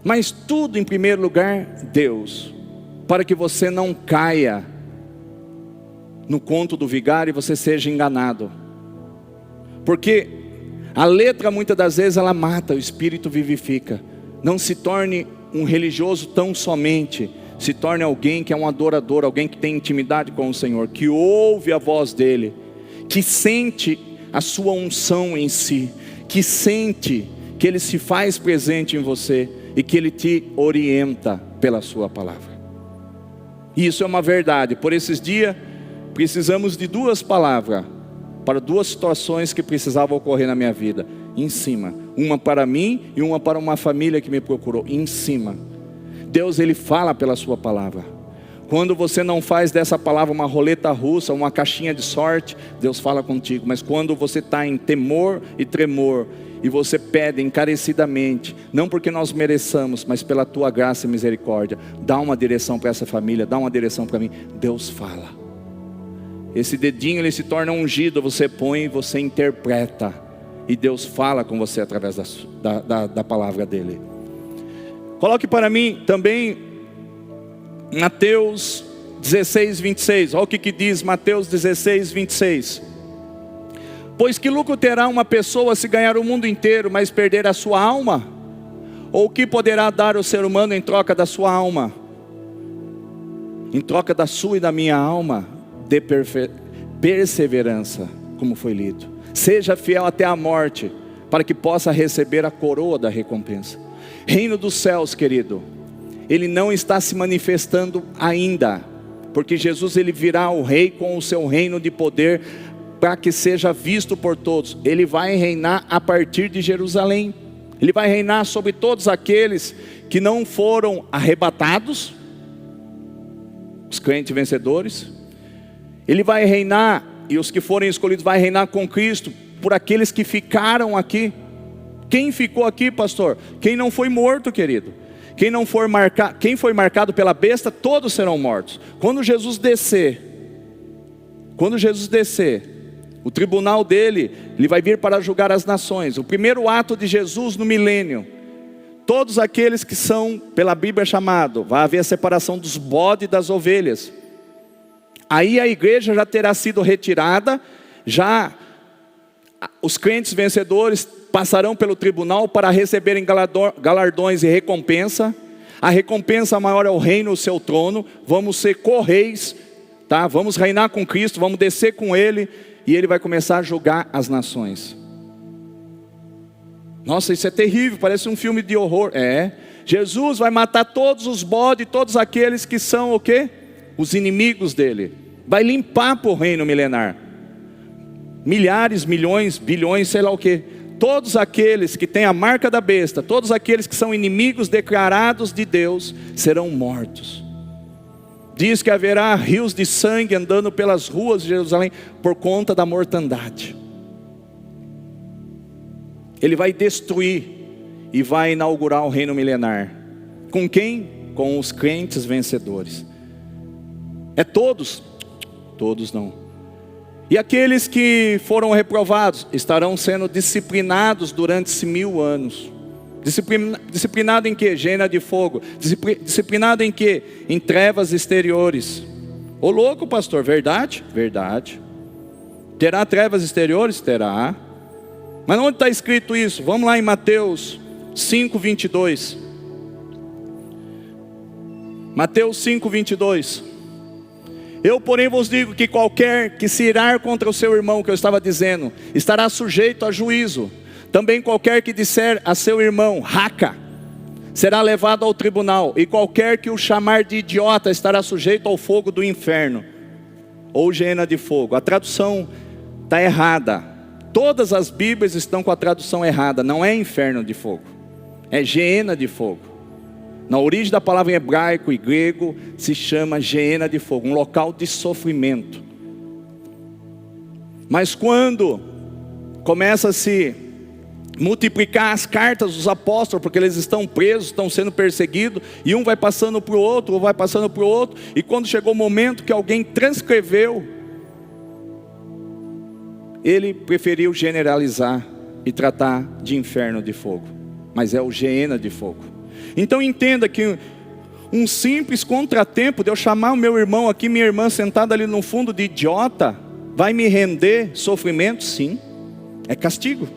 Mas tudo em primeiro lugar, Deus. Para que você não caia no conto do vigário e você seja enganado. Porque a letra muitas das vezes ela mata, o espírito vivifica. Não se torne um religioso tão somente. Se torne alguém que é um adorador, alguém que tem intimidade com o Senhor, que ouve a voz dEle, que sente a sua unção em si, que sente que Ele se faz presente em você e que Ele te orienta pela sua palavra. E isso é uma verdade. Por esses dias precisamos de duas palavras para duas situações que precisavam ocorrer na minha vida, em cima, uma para mim e uma para uma família que me procurou, em cima. Deus, Ele fala pela sua palavra. Quando você não faz dessa palavra uma roleta russa, uma caixinha de sorte, Deus fala contigo. Mas quando você está em temor e tremor, e você pede encarecidamente, não porque nós mereçamos, mas pela tua graça e misericórdia, dá uma direção para essa família, dá uma direção para mim, Deus fala. Esse dedinho ele se torna ungido, você põe, você interpreta, e Deus fala com você através da palavra dEle. Coloque para mim também Mateus 16, 26. Olha o que diz Mateus 16, 26. Pois que lucro terá uma pessoa se ganhar o mundo inteiro, mas perder a sua alma? Ou o que poderá dar o ser humano em troca da sua alma? Em troca da sua e da minha alma, dê perseverança, como foi lido. Seja fiel até a morte, para que possa receber a coroa da recompensa. Reino dos céus, querido, ele não está se manifestando ainda, porque Jesus ele virá o rei com o seu reino de poder, para que seja visto por todos. Ele vai reinar a partir de Jerusalém. Ele vai reinar sobre todos aqueles que não foram arrebatados, os crentes vencedores. Ele vai reinar, e os que forem escolhidos vai reinar com Cristo, por aqueles que ficaram aqui. Quem ficou aqui, pastor? Quem não foi morto, querido. Quem foi marcado pela besta, todos serão mortos. Quando Jesus descer, o tribunal dele, ele vai vir para julgar as nações. O primeiro ato de Jesus no milênio, todos aqueles que são, pela Bíblia chamado, vai haver a separação dos bodes e das ovelhas. Aí a igreja já terá sido retirada, já os crentes vencedores passarão pelo tribunal para receberem galardões e recompensa. A recompensa maior é o reino, o seu trono. Vamos ser co-reis, tá? Vamos reinar com Cristo, vamos descer com Ele, e Ele vai começar a julgar as nações. Nossa, isso é terrível, parece um filme de horror. Jesus vai matar todos os bodes, todos aqueles que são o quê? Os inimigos dele. Vai limpar para o reino milenar. Milhares, milhões, bilhões, sei lá o quê. Todos aqueles que têm a marca da besta, todos aqueles que são inimigos declarados de Deus, serão mortos. Diz que haverá rios de sangue andando pelas ruas de Jerusalém, por conta da mortandade. Ele vai destruir e vai inaugurar o reino milenar. Com quem? Com os crentes vencedores. É todos? Todos não. E aqueles que foram reprovados estarão sendo disciplinados durante esses 1000 anos. Disciplinado em quê? Gena de fogo. Disciplinado em quê? Em trevas exteriores. Ô louco, pastor, verdade? Verdade. Terá trevas exteriores? Terá. Mas onde está escrito isso? Vamos lá em Mateus 5, 22. Mateus 5, 22. Eu, porém, vos digo que qualquer que se irar contra o seu irmão, que eu estava dizendo, estará sujeito a juízo. Também qualquer que disser a seu irmão, raca, será levado ao tribunal. E qualquer que o chamar de idiota estará sujeito ao fogo do inferno, ou gena de fogo. A tradução está errada. Todas as Bíblias estão com a tradução errada. Não é inferno de fogo, é gena de fogo. Na origem da palavra em hebraico e grego se chama gena de fogo, um local de sofrimento. Mas quando começa a se multiplicar as cartas dos apóstolos, porque eles estão presos, estão sendo perseguidos, e um vai passando para o outro, e quando chegou o momento que alguém transcreveu, ele preferiu generalizar e tratar de inferno de fogo, mas é o geena de fogo. Então entenda que um simples contratempo de eu chamar o meu irmão aqui, minha irmã sentada ali no fundo de idiota, vai me render sofrimento? Sim, é castigo.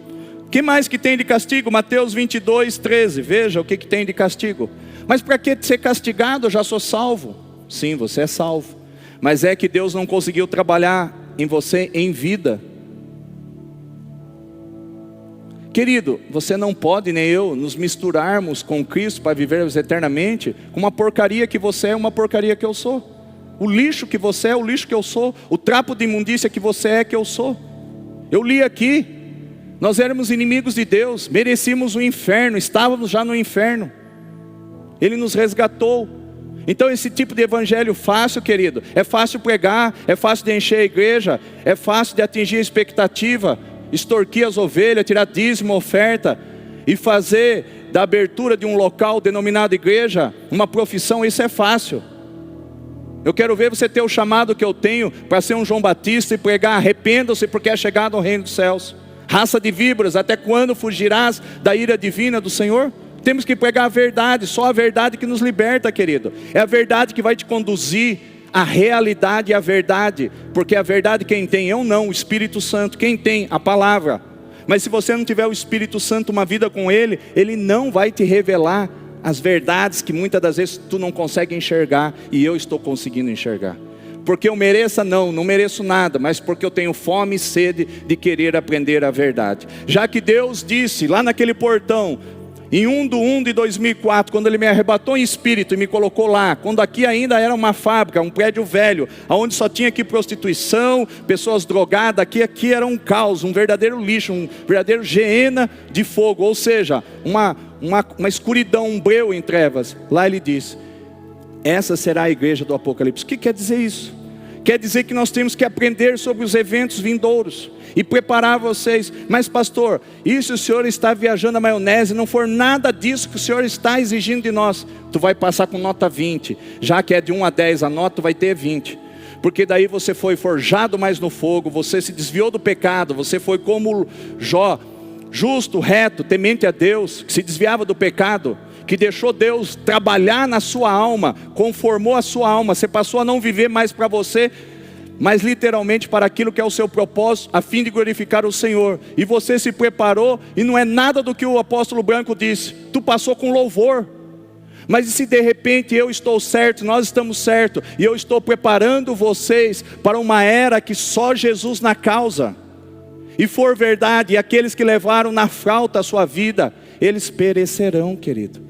O que mais que tem de castigo? Mateus 22, 13, veja o que tem de castigo. Mas para que ser castigado? Eu já sou salvo. Sim, você é salvo, mas é que Deus não conseguiu trabalhar em você em vida. Querido, você não pode, nem eu, nos misturarmos com Cristo para vivermos eternamente com uma porcaria que você é, uma porcaria que eu sou. O lixo que você é, o lixo que eu sou. O trapo de imundícia que você é, que eu sou. Eu li aqui, nós éramos inimigos de Deus, merecíamos o inferno, estávamos já no inferno. Ele nos resgatou. Então esse tipo de evangelho fácil, querido, é fácil pregar, é fácil de encher a igreja, é fácil de atingir a expectativa, extorquir as ovelhas, tirar dízimo, oferta, e fazer da abertura de um local denominado igreja uma profissão. Isso é fácil. Eu quero ver você ter o chamado que eu tenho para ser um João Batista e pregar: arrependam-se porque é chegado ao reino dos céus. Raça de víboras, até quando fugirás da ira divina do Senhor? Temos que pregar a verdade, só a verdade que nos liberta, querido. É a verdade que vai te conduzir à realidade e à verdade, porque a verdade quem tem? Eu não, o Espírito Santo. Quem tem? A palavra. Mas se você não tiver o Espírito Santo, uma vida com Ele, Ele não vai te revelar as verdades que muitas das vezes tu não consegue enxergar, e eu estou conseguindo enxergar. Porque eu mereça? Não mereço nada, mas porque eu tenho fome e sede de querer aprender a verdade. Já que Deus disse lá naquele portão, em 1 de 2004, quando Ele me arrebatou em espírito e me colocou lá, quando aqui ainda era uma fábrica, um prédio velho, onde só tinha aqui prostituição, pessoas drogadas, aqui era um caos, um verdadeiro lixo, um verdadeiro geena de fogo, ou seja, uma escuridão, um breu em trevas. Lá Ele diz: essa será a igreja do Apocalipse. O que quer dizer isso? Quer dizer que nós temos que aprender sobre os eventos vindouros e preparar vocês. Mas pastor, e se o senhor está viajando a maionese, não for nada disso que o senhor está exigindo de nós, tu vai passar com nota 20, já que é de 1 a 10 a nota, tu vai ter 20, porque daí você foi forjado mais no fogo, você se desviou do pecado, você foi como Jó, justo, reto, temente a Deus, que se desviava do pecado, que deixou Deus trabalhar na sua alma, conformou a sua alma. Você passou a não viver mais para você, mas literalmente para aquilo que é o seu propósito, a fim de glorificar o Senhor. E você se preparou, e não é nada do que o apóstolo Branco disse, tu passou com louvor. Mas e se de repente eu estou certo, nós estamos certos, e eu estou preparando vocês para uma era que só Jesus na causa, e for verdade, e aqueles que levaram na falta a sua vida, eles perecerão, querido.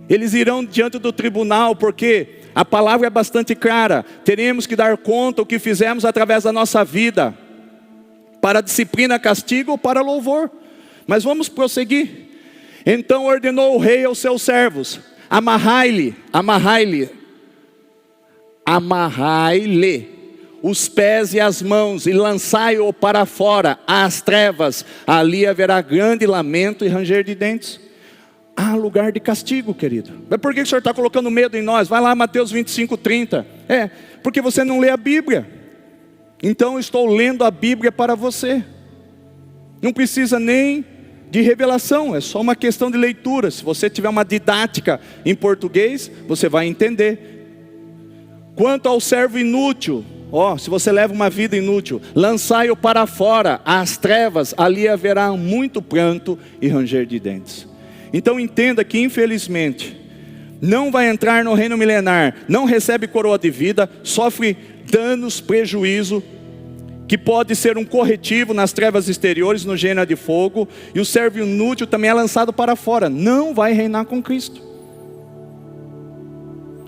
Eles irão diante do tribunal, porque a palavra é bastante clara. Teremos que dar conta o que fizemos através da nossa vida, para disciplina, castigo ou para louvor. Mas vamos prosseguir. Então ordenou o rei aos seus servos: amarrai-lhe os pés e as mãos, e lançai-o para fora, às trevas. Ali haverá grande lamento e ranger de dentes. Há lugar de castigo, querido. Mas por que o Senhor está colocando medo em nós? Vai lá, Mateus 25, 30. Porque você não lê a Bíblia. Então eu estou lendo a Bíblia para você. Não precisa nem de revelação, é só uma questão de leitura. Se você tiver uma didática em português, você vai entender. Quanto ao servo inútil, se você leva uma vida inútil, lançai-o para fora, às trevas, ali haverá muito pranto e ranger de dentes. Então entenda que infelizmente, não vai entrar no reino milenar, não recebe coroa de vida, sofre danos, prejuízo, que pode ser um corretivo nas trevas exteriores, no gênero de fogo, e o servo inútil também é lançado para fora, não vai reinar com Cristo.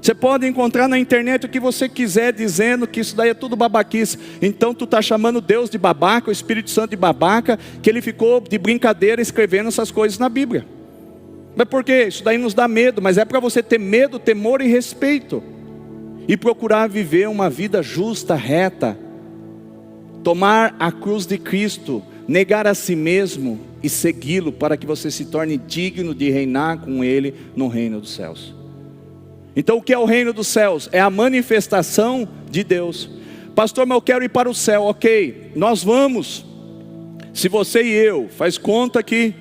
Você pode encontrar na internet o que você quiser, dizendo que isso daí é tudo babaquice. Então tu está chamando Deus de babaca, o Espírito Santo de babaca, que ele ficou de brincadeira escrevendo essas coisas na Bíblia. Mas por quê? Isso daí nos dá medo, mas é para você ter medo, temor e respeito, e procurar viver uma vida justa, reta, tomar a cruz de Cristo, negar a si mesmo e segui-lo, para que você se torne digno de reinar com Ele no reino dos céus. Então o que é o reino dos céus? É a manifestação de Deus. Pastor, mas eu quero ir para o céu. Ok, nós vamos. Se você e eu, faz conta que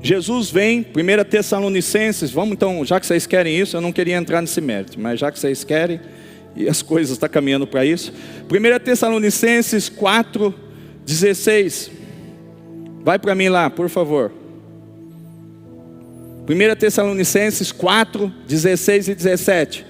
Jesus vem, 1 Tessalonicenses, vamos então, já que vocês querem isso, eu não queria entrar nesse mérito, mas já que vocês querem, e as coisas estão caminhando para isso. 1 Tessalonicenses 4:16. Vai para mim lá, por favor. 1 Tessalonicenses 4:16 e 17.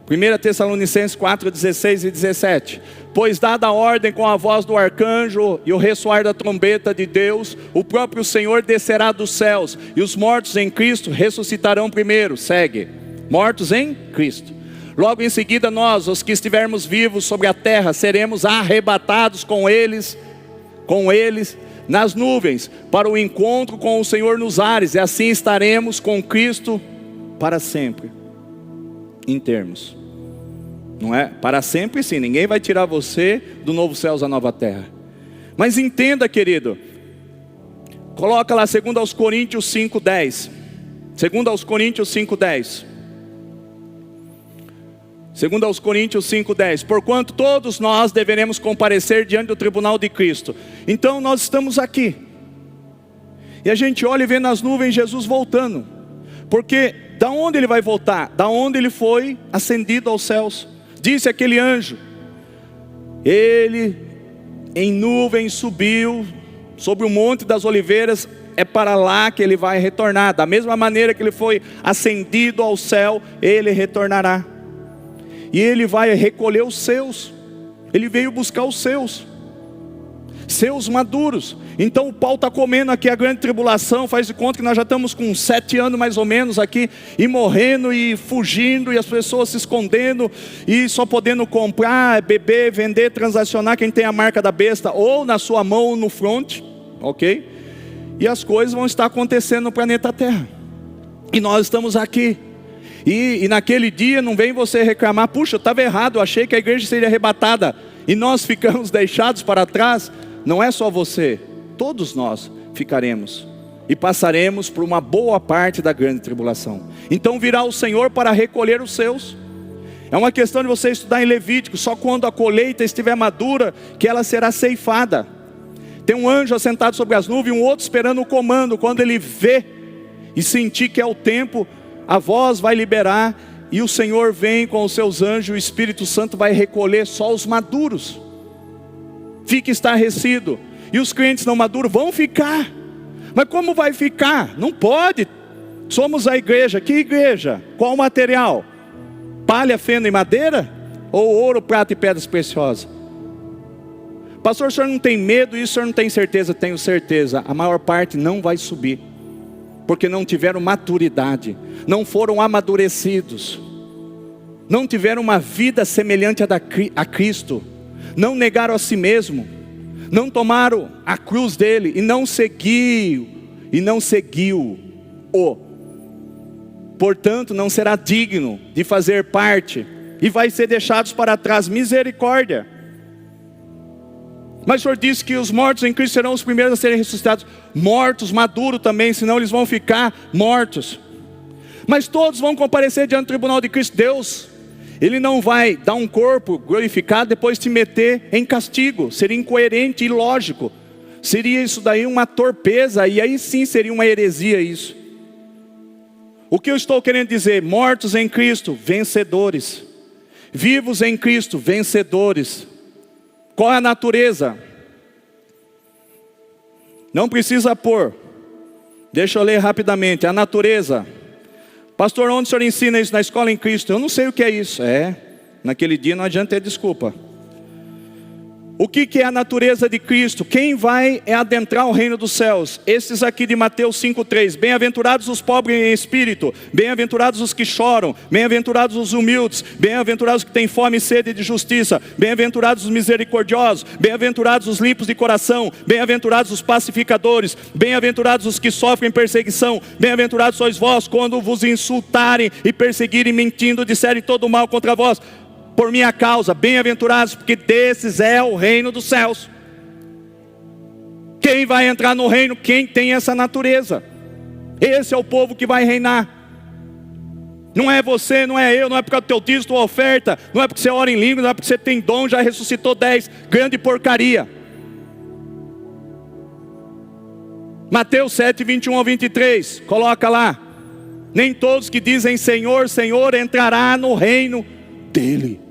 1 Tessalonicenses 4:16 e 17. Pois dada a ordem com a voz do arcanjo e o ressoar da trombeta de Deus, o próprio Senhor descerá dos céus, e os mortos em Cristo ressuscitarão primeiro. Segue. Mortos em Cristo. Logo em seguida nós, os que estivermos vivos sobre a terra, seremos arrebatados com eles nas nuvens, para o encontro com o Senhor nos ares, e assim estaremos com Cristo para sempre. Em termos, não é? Para sempre sim, ninguém vai tirar você do novo céus à nova terra. Mas entenda, querido, coloca lá 2 Coríntios 5:10. 2 Coríntios 5:10. 2 Coríntios 5:10. Porquanto todos nós deveremos comparecer diante do tribunal de Cristo. Então nós estamos aqui, e a gente olha e vê nas nuvens Jesus voltando. Porque da onde ele vai voltar? Da onde ele foi ascendido aos céus. Disse aquele anjo, ele em nuvem subiu sobre o monte das oliveiras, é para lá que ele vai retornar. Da mesma maneira que ele foi ascendido ao céu, ele retornará. E ele vai recolher os seus. Ele veio buscar os seus maduros. Então o pau está comendo aqui a grande tribulação. Faz de conta que nós já estamos com 7 anos mais ou menos aqui, e morrendo e fugindo, e as pessoas se escondendo, e só podendo comprar, beber, vender, transacionar quem tem a marca da besta, ou na sua mão ou no front, ok? E as coisas vão estar acontecendo no planeta Terra, e nós estamos aqui. E naquele dia não vem você reclamar, puxa, eu estava errado, eu achei que a igreja seria arrebatada, e nós ficamos deixados para trás. Não é só você, todos nós ficaremos, e passaremos por uma boa parte da grande tribulação. Então virá o Senhor para recolher os seus. É uma questão de você estudar em Levítico, só quando a colheita estiver madura, que ela será ceifada. Tem um anjo assentado sobre as nuvens, e um outro esperando o comando. Quando ele vê e sentir que é o tempo, a voz vai liberar, e o Senhor vem com os seus anjos, o Espírito Santo vai recolher só os maduros. Fique estarrecido. E os crentes não maduros vão ficar. Mas como vai ficar? Não pode. Somos a igreja. Que igreja? Qual material? Palha, feno e madeira? Ou ouro, prata e pedras preciosas? Pastor, o senhor não tem medo? E o senhor não tem certeza? Tenho certeza. A maior parte não vai subir, porque não tiveram maturidade, não foram amadurecidos, não tiveram uma vida semelhante a Cristo, não negaram a si mesmo, não tomaram a cruz dele, e não seguiu-o. Portanto, não será digno de fazer parte, e vai ser deixados para trás. Misericórdia. Mas o Senhor disse que os mortos em Cristo serão os primeiros a serem ressuscitados. Mortos, maduros também, senão eles vão ficar mortos. Mas todos vão comparecer diante do tribunal de Cristo. Deus, Ele não vai dar um corpo glorificado, depois te meter em castigo. Seria incoerente e ilógico. seria isso daí uma torpeza, e aí sim seria uma heresia isso. O que eu estou querendo dizer? Mortos em Cristo, vencedores. Vivos em Cristo, vencedores. Qual é a natureza? Não precisa pôr. Deixa eu ler rapidamente. A natureza. Pastor, onde o senhor ensina isso? Na escola em Cristo. Eu não sei o que é isso. Naquele dia não adianta ter desculpa. O que é a natureza de Cristo? Quem vai adentrar o reino dos céus? Esses aqui de Mateus 5,3. Bem-aventurados os pobres em espírito, bem-aventurados os que choram, bem-aventurados os humildes, bem-aventurados os que têm fome e sede de justiça, bem-aventurados os misericordiosos, bem-aventurados os limpos de coração, bem-aventurados os pacificadores, bem-aventurados os que sofrem perseguição, bem-aventurados sois vós quando vos insultarem e perseguirem, mentindo, disserem todo mal contra vós por minha causa. Bem-aventurados, porque desses é o reino dos céus. Quem vai entrar no reino? Quem tem essa natureza. Esse é o povo que vai reinar. Não é você, não é eu, não é por causa do teu dízimo, tua oferta, não é porque você ora em língua, não é porque você tem dom, já ressuscitou 10, grande porcaria. Mateus 7, 21 a 23, coloca lá. Nem todos que dizem Senhor, Senhor entrará no reino dele.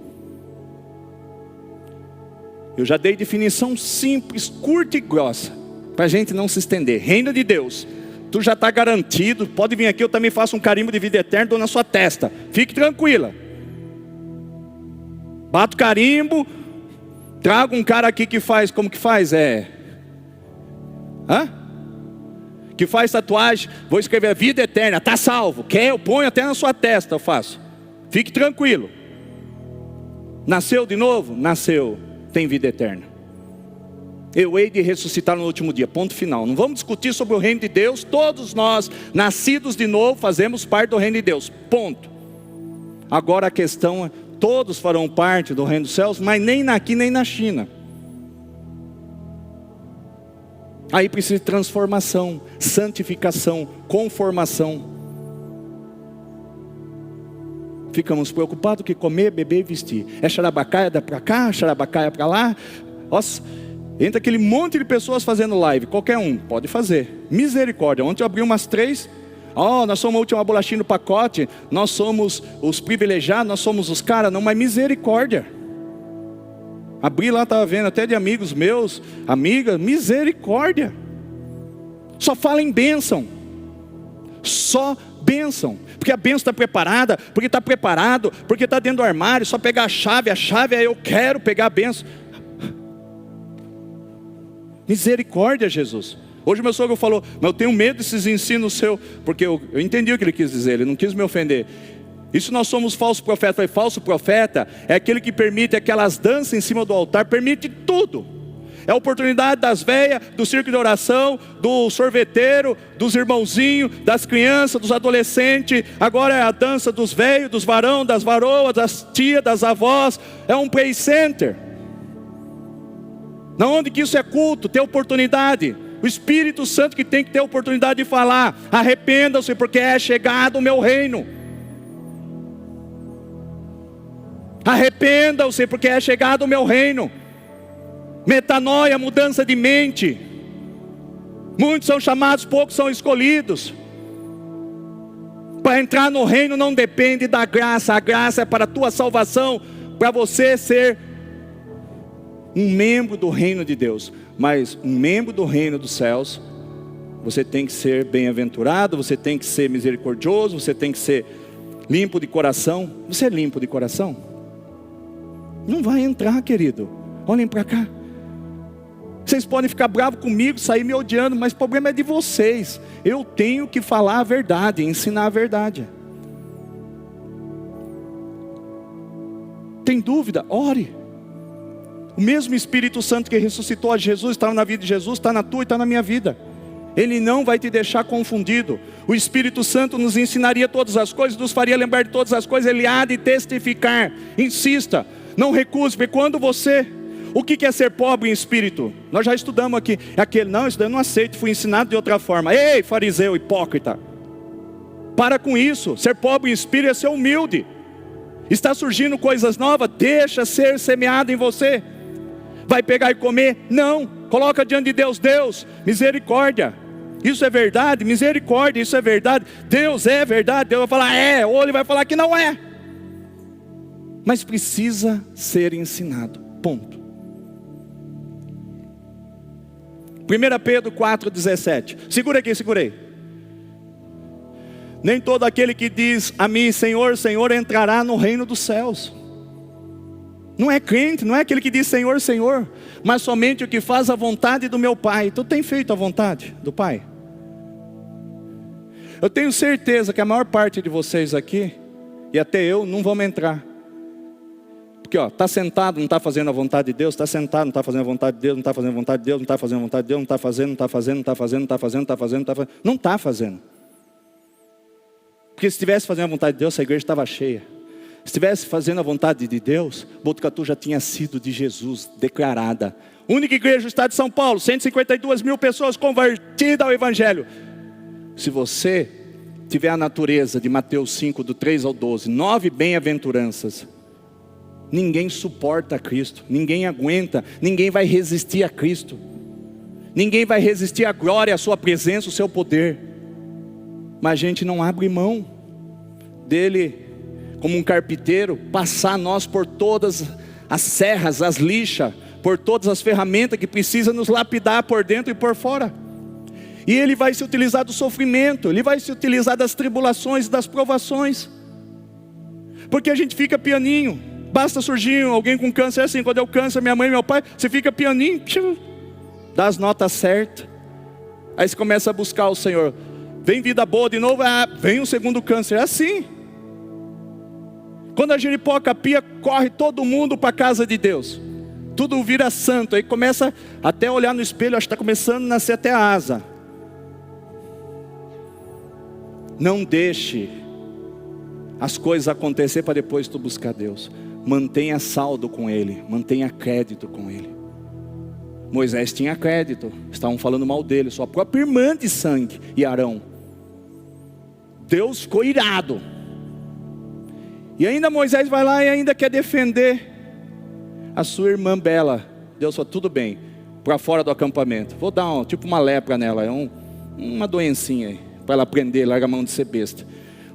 Eu já dei definição simples, curta e grossa, para a gente não se estender. Reino de Deus, tu já está garantido. Pode vir aqui, eu também faço um carimbo de vida eterna, dou na sua testa. Fique tranquila. Bato carimbo. Trago um cara aqui que faz, como que faz? Que faz tatuagem. Vou escrever vida eterna, está salvo. Quer, eu ponho até na sua testa, eu faço. Fique tranquilo. Nasceu de novo? Nasceu. Tem vida eterna. Eu hei de ressuscitar no último dia, ponto final. Não vamos discutir sobre o reino de Deus. Todos nós, nascidos de novo, fazemos parte do reino de Deus, ponto. Agora a questão é, todos farão parte do reino dos céus, mas nem aqui nem na China. Aí precisa de transformação, santificação, conformação. Ficamos preocupados com comer, beber e vestir. É xarabacaia para cá, xarabacaia para lá. Nossa, entra aquele monte de pessoas fazendo live. Qualquer um pode fazer. Misericórdia. Ontem eu abri umas 3. Nós somos a última bolachinha do pacote. Nós somos os privilegiados. Nós somos os caras. Não, mas misericórdia. Abri lá, estava vendo até de amigos meus, amigas. Misericórdia. Só fala em bênção. Só bênção. Porque a bênção está preparada, porque está preparado, porque está dentro do armário. Só pegar a chave é eu quero pegar a bênção. Misericórdia, Jesus. Hoje meu sogro falou, mas eu tenho medo desses ensinos seus, porque eu entendi o que ele quis dizer, ele não quis me ofender. Isso nós somos falsos profetas. Eu falei, falso profeta é aquele que permite aquelas danças em cima do altar, permite tudo. É a oportunidade das velhas, do circo de oração, do sorveteiro, dos irmãozinhos, das crianças, dos adolescentes. Agora é a dança dos velhos, dos varão, das varoas, das tias, das avós. É um play center. Na onde que isso é culto, ter oportunidade. O Espírito Santo que tem que ter oportunidade de falar. Arrependam-se porque é chegado o meu reino. Arrependam-se porque é chegado o meu reino. Metanoia, mudança de mente. Muitos são chamados, poucos são escolhidos. Para entrar no reino não depende da graça. A graça é para a tua salvação, para você ser um membro do reino de Deus. Mas um membro do reino dos céus, você tem que ser bem-aventurado, você tem que ser misericordioso, você tem que ser limpo de coração. Você é limpo de coração? Não vai entrar, querido. Olhem para cá. Vocês podem ficar bravos comigo, sair me odiando, mas o problema é de vocês. Eu tenho que falar a verdade, ensinar a verdade. Tem dúvida? Ore. O mesmo Espírito Santo que ressuscitou a Jesus, estava na vida de Jesus, está na tua e está na minha vida. Ele não vai te deixar confundido. O Espírito Santo nos ensinaria todas as coisas, nos faria lembrar de todas as coisas. Ele há de testificar. Insista, não recuse, porque quando você... O que é ser pobre em espírito? Nós já estudamos aqui. É aquele, não, isso daí eu não aceito, fui ensinado de outra forma. Ei, fariseu hipócrita. Para com isso. Ser pobre em espírito é ser humilde. Está surgindo coisas novas, deixa ser semeado em você. Vai pegar e comer? Não. Coloca diante de Deus: Deus, misericórdia. Isso é verdade? Misericórdia, isso é verdade? Deus, é verdade? Deus vai falar é, ou ele vai falar que não é. Mas precisa ser ensinado, ponto. 1 Pedro 4,17. Segura aqui, segurei. Nem todo aquele que diz a mim, Senhor, Senhor, entrará no reino dos céus. Não é crente, não é aquele que diz Senhor, Senhor, mas somente o que faz a vontade do meu Pai. Tu tem feito a vontade do Pai? Eu tenho certeza que a maior parte de vocês aqui, e até eu, não vamos entrar. Porque está sentado, não está fazendo a vontade de Deus, está sentado, não está fazendo a vontade de Deus, não está fazendo a vontade de Deus, não está fazendo a vontade de Deus, não está fazendo, não está fazendo, não está fazendo, não está fazendo, não está fazendo, não está fazendo. Porque se estivesse fazendo a vontade de Deus, essa igreja estava cheia. Se estivesse fazendo a vontade de Deus, Botucatu já tinha sido de Jesus declarada. Única igreja do estado de São Paulo, 152 mil pessoas convertidas ao Evangelho. Se você tiver a natureza de Mateus 5, do 3 ao 12, 9 bem-aventuranças, ninguém suporta a Cristo, ninguém aguenta, ninguém vai resistir a Cristo, ninguém vai resistir à glória, à sua presença, o seu poder. Mas a gente não abre mão dele, como um carpinteiro, passar nós por todas as serras, as lixas, por todas as ferramentas que precisa nos lapidar por dentro e por fora. E ele vai se utilizar do sofrimento, ele vai se utilizar das tribulações, das provações. Porque a gente fica pianinho. Basta surgir alguém com câncer, assim, quando eu câncer, minha mãe e meu pai, você fica pianinho, dá as notas certas. Aí você começa a buscar o Senhor. Vem vida boa de novo, vem o segundo câncer, é assim. Quando a giripoca pia, corre todo mundo para a casa de Deus. Tudo vira santo, aí começa até olhar no espelho, acho que está começando a nascer até a asa. Não deixe as coisas acontecer para depois tu buscar Deus. Mantenha saldo com Ele, mantenha crédito com Ele. Moisés tinha crédito, estavam falando mal dele, sua própria irmã de sangue, e Arão. Deus ficou irado. E ainda Moisés vai lá e ainda quer defender a sua irmã Bela. Deus falou, tudo bem, para fora do acampamento. Vou dar tipo uma lepra nela, uma doencinha aí, para ela aprender, larga a mão de ser besta.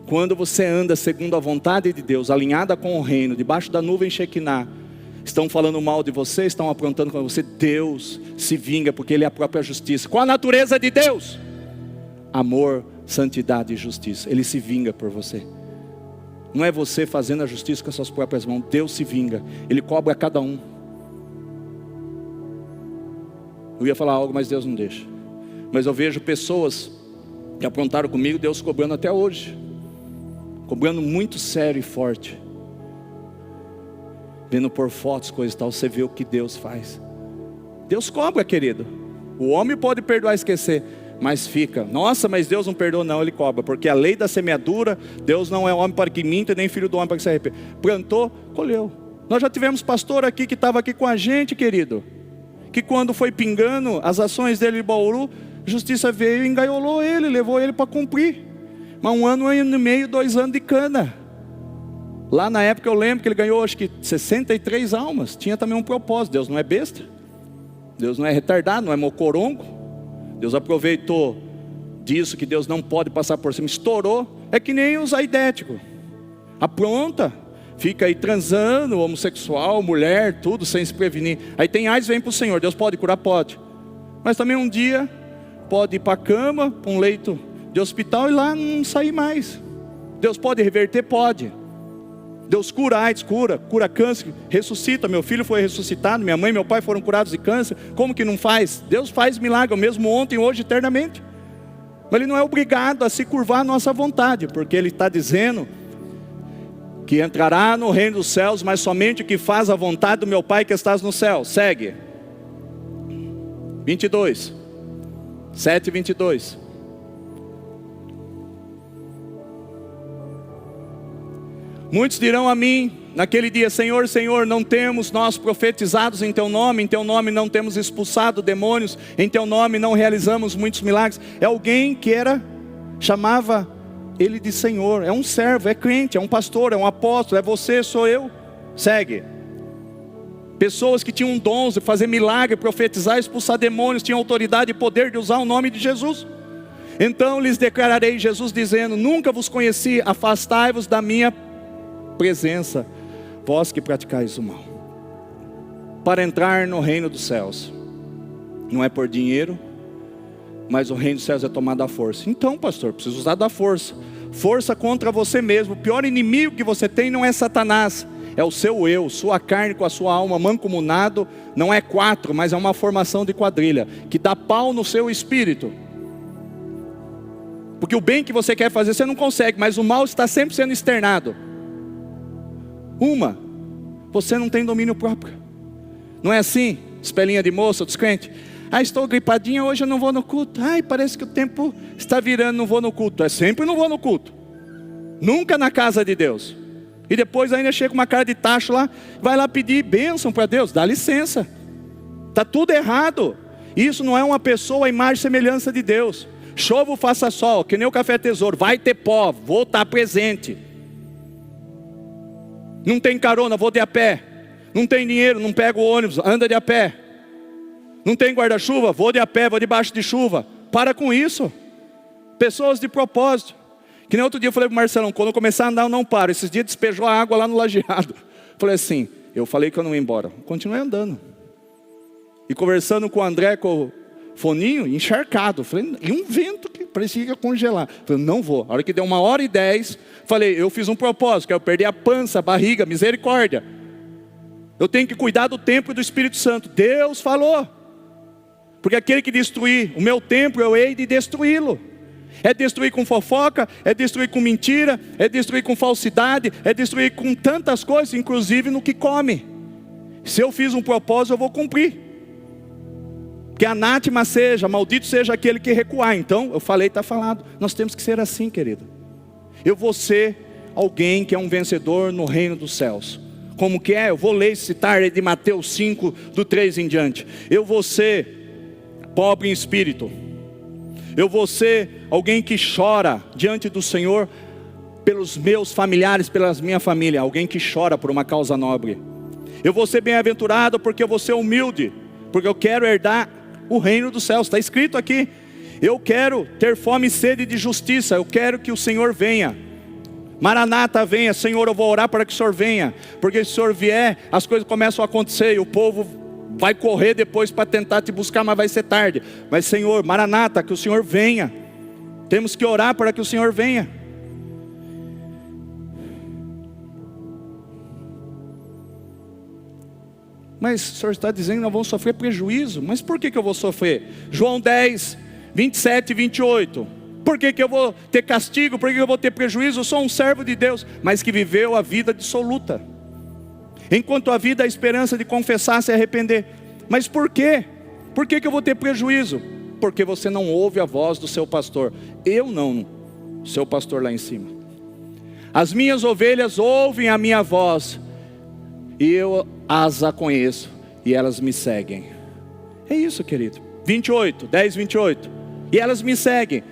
Quando você anda segundo a vontade de Deus, alinhada com o reino, debaixo da nuvem Shekinah, estão falando mal de você, estão aprontando com você, Deus se vinga, porque Ele é a própria justiça. Qual a natureza de Deus? Amor, santidade e justiça. Ele se vinga por você. Não é você fazendo a justiça com as suas próprias mãos. Deus se vinga, Ele cobra a cada um. Eu ia falar algo, mas Deus não deixa. Mas eu vejo pessoas que aprontaram comigo, Deus cobrando até hoje, cobrando muito sério e forte, vendo por fotos, coisas e tal. Você vê o que Deus faz. Deus cobra, querido. O homem pode perdoar e esquecer, mas fica, nossa, mas Deus não perdoa. Não, Ele cobra, porque a lei da semeadura, Deus não é homem para que minta, nem filho do homem para que se arrependa. Plantou, colheu. Nós já tivemos pastor aqui, que estava aqui com a gente, querido, que quando foi pingando as ações dele em Bauru, justiça veio e engaiolou ele, levou ele para cumprir. Mas 1 ano e meio, 2 anos de cana. Lá na época eu lembro que ele ganhou acho que 63 almas. Tinha também um propósito. Deus não é besta, Deus não é retardado, não é mocorongo. Deus aproveitou disso, que Deus não pode passar por cima, estourou. É que nem os aidéticos, apronta, fica aí transando, homossexual, mulher, tudo sem se prevenir. Aí tem AIDS, vem para o Senhor. Deus pode curar? Pode. Mas também um dia pode ir para a cama, para um leito de hospital, e lá não sair mais. Deus pode reverter? Pode. Deus cura AIDS, cura câncer, ressuscita. Meu filho foi ressuscitado, minha mãe e meu pai foram curados de câncer. Como que não faz? Deus faz milagre, o mesmo ontem, hoje, eternamente. Mas Ele não é obrigado a se curvar à nossa vontade, porque Ele está dizendo que entrará no reino dos céus, mas somente o que faz a vontade do meu Pai que estás no céu. Segue 22, 7:22. Muitos dirão a mim naquele dia, Senhor, Senhor, não temos nós profetizados em Teu nome não temos expulsado demônios, em Teu nome não realizamos muitos milagres. É alguém que chamava Ele de Senhor, é um servo, é crente, é um pastor, é um apóstolo, é você, sou eu. Segue. pessoas que tinham dons de fazer milagre, profetizar, expulsar demônios, tinham autoridade e poder de usar o nome de Jesus. Então lhes declararei, Jesus dizendo: nunca vos conheci, afastai-vos da minha presença, vós que praticais o mal. Para entrar no reino dos céus, não é por dinheiro, mas o reino dos céus é tomado à força. Então, pastor, preciso usar da força. Força contra você mesmo. O pior inimigo que você tem não é Satanás, é o seu eu, sua carne com a sua alma mancomunado. Não é 4, mas é uma formação de quadrilha, que dá pau no seu espírito. Porque o bem que você quer fazer, você não consegue, mas o mal está sempre sendo externado. Você não tem domínio próprio. Não é assim, espelhinha de moça, descrente? Estou gripadinha, hoje eu não vou no culto. Parece que o tempo está virando, não vou no culto. É sempre não vou no culto. Nunca na casa de Deus. E depois ainda chega uma cara de tacho lá, vai lá pedir bênção para Deus. Dá licença. Está tudo errado. Isso não é uma pessoa à imagem e semelhança de Deus. Chova ou faça sol, que nem o café tesouro. Vai ter pó, vou estar presente. Não tem carona, vou de a pé. Não tem dinheiro, não pego o ônibus, anda de a pé. Não tem guarda-chuva, vou de a pé, vou debaixo de chuva. Para com isso. Pessoas de propósito. Que nem outro dia eu falei para o Marcelão, quando eu começar a andar eu não paro. Esses dias despejou a água lá no lajeado. Falei assim, eu falei que eu não ia embora. Continuei andando. E conversando com o André, com o foninho, encharcado. Falei, e um vento que parecia que ia congelar. Falei, não vou. A hora que deu 1h10, falei, eu fiz um propósito, quero perder a pança, a barriga, misericórdia. Eu tenho que cuidar do templo e do Espírito Santo. Deus falou. Porque aquele que destruir o meu templo, eu hei de destruí-lo. É destruir com fofoca, é destruir com mentira, é destruir com falsidade, é destruir com tantas coisas, inclusive no que come. Se eu fiz um propósito, eu vou cumprir. Que anátema seja, maldito seja aquele que recuar. Então, eu falei, está falado. Nós temos que ser assim, querido. Eu vou ser alguém que é um vencedor no reino dos céus. Como que é? Eu vou ler esse tarde de Mateus 5, do 3 em diante. Eu vou ser pobre em espírito. Eu vou ser alguém que chora diante do Senhor pelos meus familiares, pela minha família. Alguém que chora por uma causa nobre. Eu vou ser bem-aventurado porque eu vou ser humilde. Porque eu quero herdar o reino dos céus. Está escrito aqui. Eu quero ter fome e sede de justiça. Eu quero que o Senhor venha. Maranata, venha. Senhor, eu vou orar para que o Senhor venha. Porque se o Senhor vier, as coisas começam a acontecer. E o povo vai correr depois para tentar te buscar, mas vai ser tarde. Mas Senhor, Maranata, que o Senhor venha. Temos que orar para que o Senhor venha. Mas o Senhor está dizendo que nós vamos sofrer prejuízo. Mas por que eu vou sofrer? João 10, 27 e 28. Por que eu vou ter castigo? Por que eu vou ter prejuízo? Eu sou um servo de Deus, mas que viveu a vida dissoluta. Enquanto a vida, a esperança de confessar, se arrepender. Mas por quê? Por que eu vou ter prejuízo? Porque você não ouve a voz do seu pastor. Eu não, o seu pastor lá em cima. As minhas ovelhas ouvem a minha voz, e eu as conheço, e elas me seguem. É isso, querido. 28, 10, 28. E elas me seguem.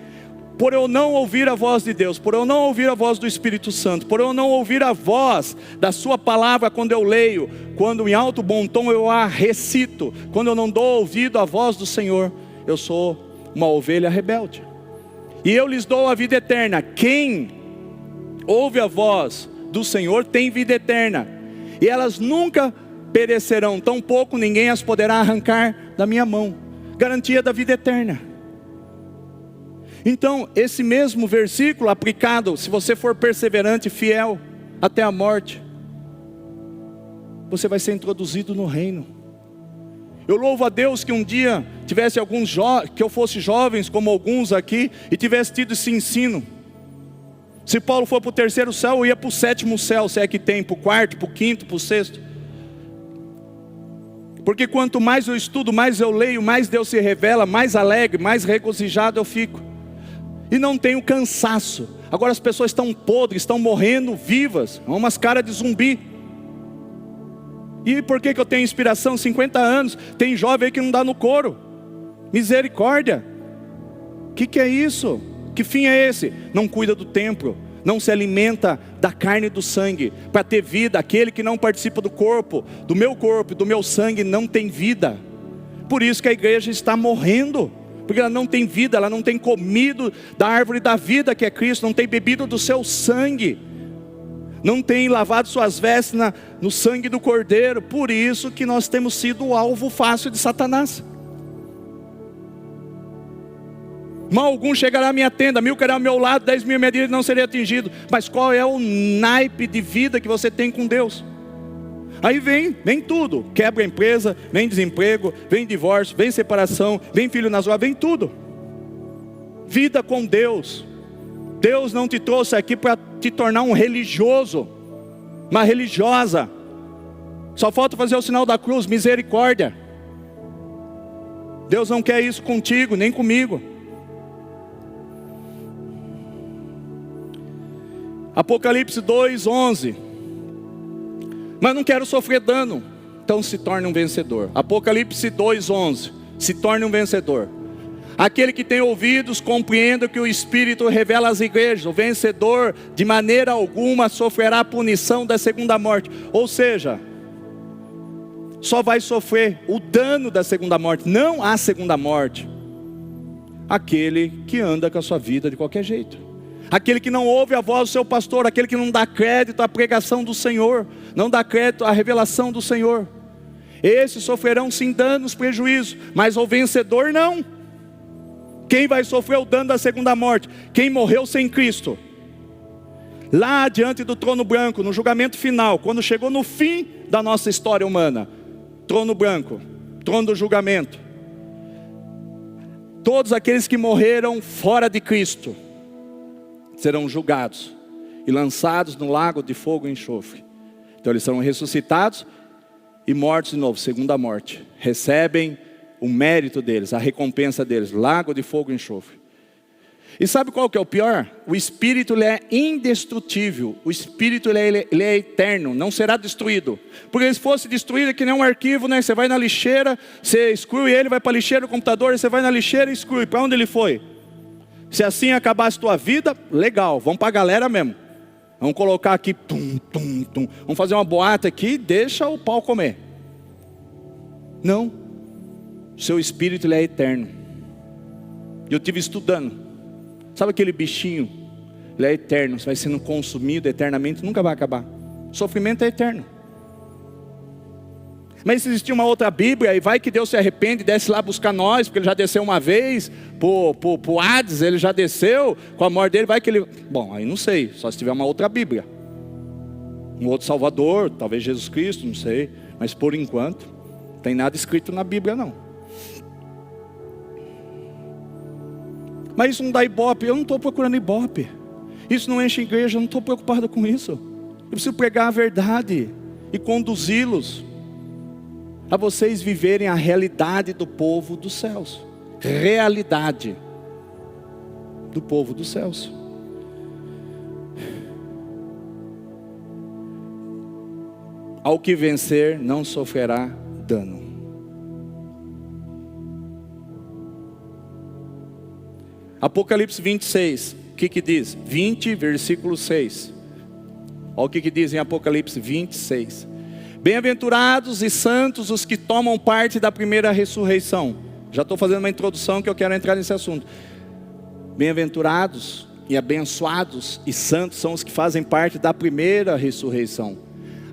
Por eu não ouvir a voz de Deus, por eu não ouvir a voz do Espírito Santo, por eu não ouvir a voz da sua palavra quando eu leio, quando em alto bom tom eu a recito, quando eu não dou ouvido à voz do Senhor, eu sou uma ovelha rebelde. E eu lhes dou a vida eterna. Quem ouve a voz do Senhor tem vida eterna, e elas nunca perecerão, tampouco ninguém as poderá arrancar da minha mão. Garantia da vida eterna. Então, esse mesmo versículo aplicado, se você for perseverante e fiel até a morte, você vai ser introduzido no reino. Eu louvo a Deus que um dia tivesse alguns que eu fosse jovens como alguns aqui e tivesse tido esse ensino. Se Paulo for para o 3º céu, eu ia para o 7º céu, se é que tem, para o 4º, para o 5º, para o 6º. Porque quanto mais eu estudo, mais eu leio, mais Deus se revela, mais alegre, mais regozijado eu fico. E não tenho cansaço. Agora as pessoas estão podres, estão morrendo vivas, umas caras de zumbi. E por que eu tenho inspiração? 50 anos, tem jovem aí que não dá no couro. Misericórdia. Que é isso? Que fim é esse? Não cuida do templo, não se alimenta da carne e do sangue para ter vida. Aquele que não participa do corpo, do meu sangue, não tem vida. Por isso que a igreja está morrendo, porque ela não tem vida, ela não tem comido da árvore da vida que é Cristo, não tem bebido do seu sangue, não tem lavado suas vestes no sangue do Cordeiro. Por isso que nós temos sido o alvo fácil de Satanás. Mal algum chegará à minha tenda, 1000 cairá ao meu lado, 10.000 à minha direita, não serei atingido. Mas qual é o naipe de vida que você tem com Deus? Aí vem tudo, quebra a empresa, vem desemprego, vem divórcio, vem separação, vem filho nas ruas, vem tudo. Vida com Deus. Deus não te trouxe aqui para te tornar um religioso, uma religiosa. Só falta fazer o sinal da cruz, misericórdia. Deus não quer isso contigo, nem comigo. Apocalipse 2:11. Mas não quero sofrer dano, então se torne um vencedor. Apocalipse 2:11. Se torne um vencedor. Aquele que tem ouvidos, compreenda o que o Espírito revela às igrejas. O vencedor, de maneira alguma, sofrerá a punição da segunda morte. Ou seja, só vai sofrer o dano da segunda morte, não a segunda morte, aquele que anda com a sua vida de qualquer jeito. Aquele que não ouve a voz do seu pastor, aquele que não dá crédito à pregação do Senhor, não dá crédito à revelação do Senhor. Esses sofrerão sim danos, prejuízos, mas o vencedor não. Quem vai sofrer o dano da segunda morte? Quem morreu sem Cristo. Lá diante do trono branco, no julgamento final, quando chegou no fim da nossa história humana, trono branco, trono do julgamento, todos aqueles que morreram fora de Cristo serão julgados e lançados no lago de fogo e enxofre. Então eles serão ressuscitados e mortos de novo, segunda morte. Recebem o mérito deles, a recompensa deles, lago de fogo e enxofre. E sabe qual que é o pior? O Espírito ele é indestrutível. O Espírito ele é eterno, não será destruído. Porque se fosse destruído é que nem um arquivo, né? Você vai na lixeira, você exclui ele, vai para a lixeira do computador, você vai na lixeira e exclui. Para onde ele foi? Se assim acabasse a tua vida, legal, vamos para a galera mesmo. Vamos colocar aqui, vamos fazer uma boate aqui e deixa o pau comer. Não. O seu espírito ele é eterno. Eu estive estudando. Sabe aquele bichinho? Ele é eterno, você vai sendo consumido eternamente, nunca vai acabar. O sofrimento é eterno. Mas se existir uma outra Bíblia, e vai que Deus se arrepende e desce lá buscar nós, porque ele já desceu uma vez, pro Hades, ele já desceu, com a morte dele, vai que ele... Bom, aí não sei, só se tiver uma outra Bíblia. Um outro Salvador, talvez Jesus Cristo, não sei. Mas por enquanto, não tem nada escrito na Bíblia não. Mas isso não dá ibope, eu não estou procurando ibope. Isso não enche a igreja, eu não estou preocupado com isso. Eu preciso pregar a verdade e conduzi-los a vocês viverem a realidade do povo dos céus. Realidade do povo dos céus. Ao que vencer não sofrerá dano. Apocalipse 26, o que diz? 20, versículo 6. Olha o que diz em Apocalipse 26. Bem-aventurados e santos os que tomam parte da primeira ressurreição. Já estou fazendo uma introdução que eu quero entrar nesse assunto. Bem-aventurados e abençoados e santos são os que fazem parte da primeira ressurreição.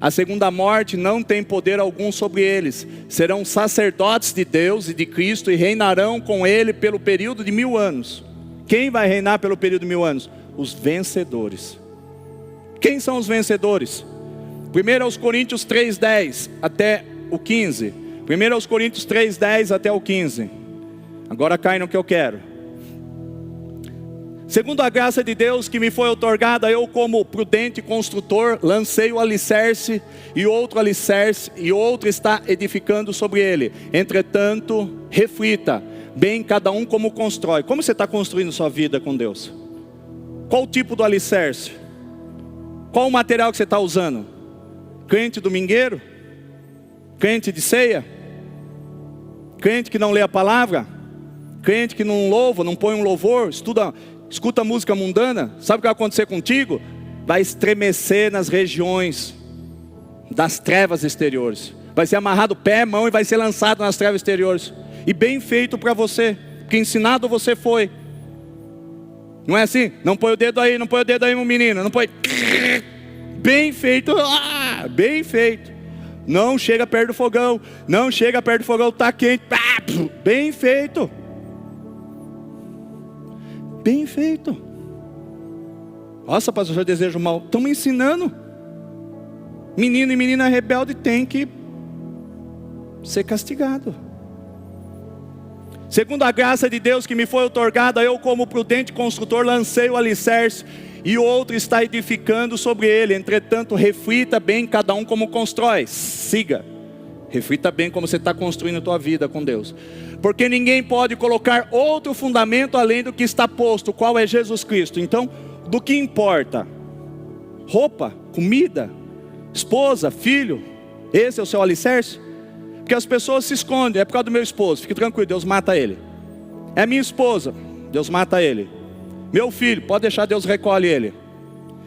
A segunda morte não tem poder algum sobre eles. Serão sacerdotes de Deus e de Cristo e reinarão com Ele pelo período de 1000 anos. Quem vai reinar pelo período de 1000 anos? Os vencedores. Quem são os vencedores? 1 Coríntios 3:10 até o 15. 1 Coríntios 3:10 até o 15. Agora cai no que eu quero. Segundo a graça de Deus que me foi outorgada, eu como prudente construtor lancei o alicerce e outro está edificando sobre ele. Entretanto, reflita bem cada um como constrói. Como você está construindo sua vida com Deus? Qual o tipo do alicerce? Qual o material que você está usando? Crente domingueiro? Crente de ceia? Crente que não lê a palavra? Crente que não louva, não põe um louvor? Estuda? escuta música mundana, sabe o que vai acontecer contigo? Vai estremecer nas regiões das trevas exteriores. Vai ser amarrado pé, mão e vai ser lançado nas trevas exteriores. E bem feito para você, porque ensinado você foi. Não é assim? Não põe o dedo aí, não põe o dedo aí, meu menino. Não põe. Bem feito, bem feito. Não chega perto do fogão. Não chega perto do fogão, está quente. Bem feito. Bem feito. Nossa, pastor, eu desejo mal. Estão me ensinando. Menino e menina rebelde tem que ser castigado. Segundo a graça de Deus que me foi outorgada, eu como prudente construtor lancei o alicerce, e o outro está edificando sobre ele. Entretanto, reflita bem cada um como constrói. Siga. Reflita bem como você está construindo a tua vida com Deus. Porque ninguém pode colocar outro fundamento além do que está posto, qual é Jesus Cristo. Então, do que importa? Roupa, comida, esposa, filho. Esse é o seu alicerce? Porque as pessoas se escondem. É por causa do meu esposo. Fique tranquilo, Deus mata ele. É minha esposa, Deus mata ele. Meu filho, pode deixar, Deus recolhe ele.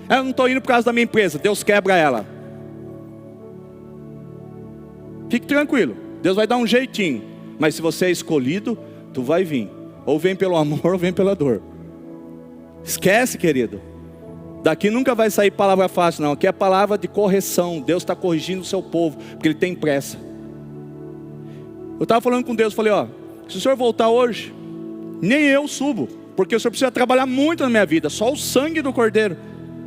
Eu não estou indo por causa da minha empresa, Deus quebra ela. Fique tranquilo, Deus vai dar um jeitinho. Mas se você é escolhido, tu vai vir. Ou vem pelo amor, ou vem pela dor. Esquece, querido. Daqui nunca vai sair palavra fácil, não. Aqui é palavra de correção. Deus está corrigindo o seu povo, porque Ele tem pressa. Eu estava falando com Deus, falei, se o senhor voltar hoje, nem eu subo, porque o senhor precisa trabalhar muito na minha vida, só o sangue do Cordeiro.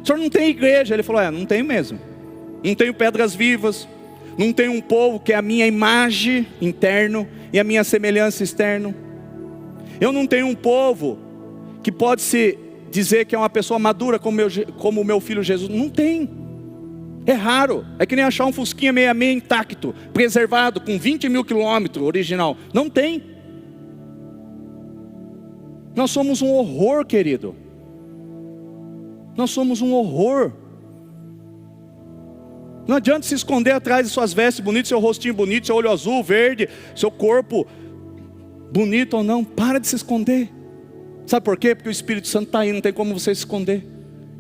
O senhor não tem igreja? Ele falou, não tenho mesmo. Não tenho pedras vivas, não tenho um povo que é a minha imagem interno e a minha semelhança externo. Eu não tenho um povo que pode se dizer que é uma pessoa madura como o meu filho Jesus. Não tem. É raro. É que nem achar um Fusquinha 66 intacto, preservado, com 20 mil quilômetros, original. Não tem. Nós somos um horror, querido. Nós somos um horror. Não adianta se esconder atrás de suas vestes bonitas, seu rostinho bonito, seu olho azul, verde, seu corpo bonito ou não. Para de se esconder. Sabe por quê? Porque o Espírito Santo está aí, não tem como você se esconder.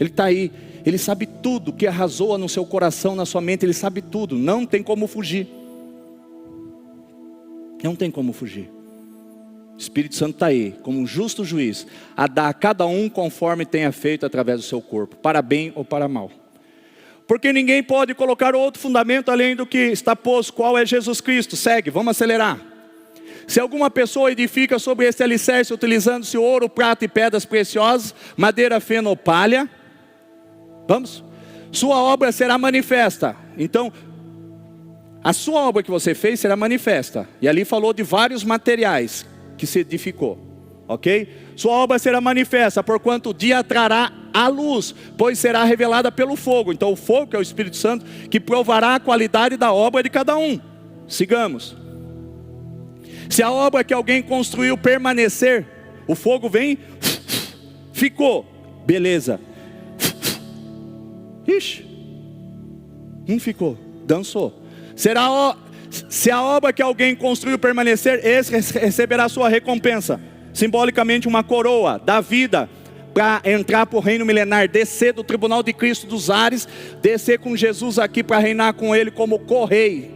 Ele está aí. Ele sabe tudo que arrasou no seu coração, na sua mente. Ele sabe tudo, não tem como fugir. Não tem como fugir. O Espírito Santo está aí, como um justo juiz, a dar a cada um conforme tenha feito através do seu corpo, para bem ou para mal. Porque ninguém pode colocar outro fundamento além do que está posto, qual é Jesus Cristo. Segue, vamos acelerar. Se alguma pessoa edifica sobre esse alicerce, utilizando-se ouro, prata e pedras preciosas, madeira, feno ou palha, vamos? Sua obra será manifesta. Então, a sua obra que você fez será manifesta. E ali falou de vários materiais que se edificou, ok? Sua obra será manifesta, porquanto o dia trará a luz, pois será revelada pelo fogo. Então o fogo, que é o Espírito Santo, que provará a qualidade da obra de cada um. Sigamos. Se a obra que alguém construiu permanecer, o fogo vem, ficou, beleza. Ixi, não ficou, dançou. Se a obra que alguém construiu permanecer, esse receberá sua recompensa. Simbolicamente uma coroa da vida, para entrar para o reino milenar, descer do tribunal de Cristo dos ares, descer com Jesus aqui para reinar com Ele como co-rei.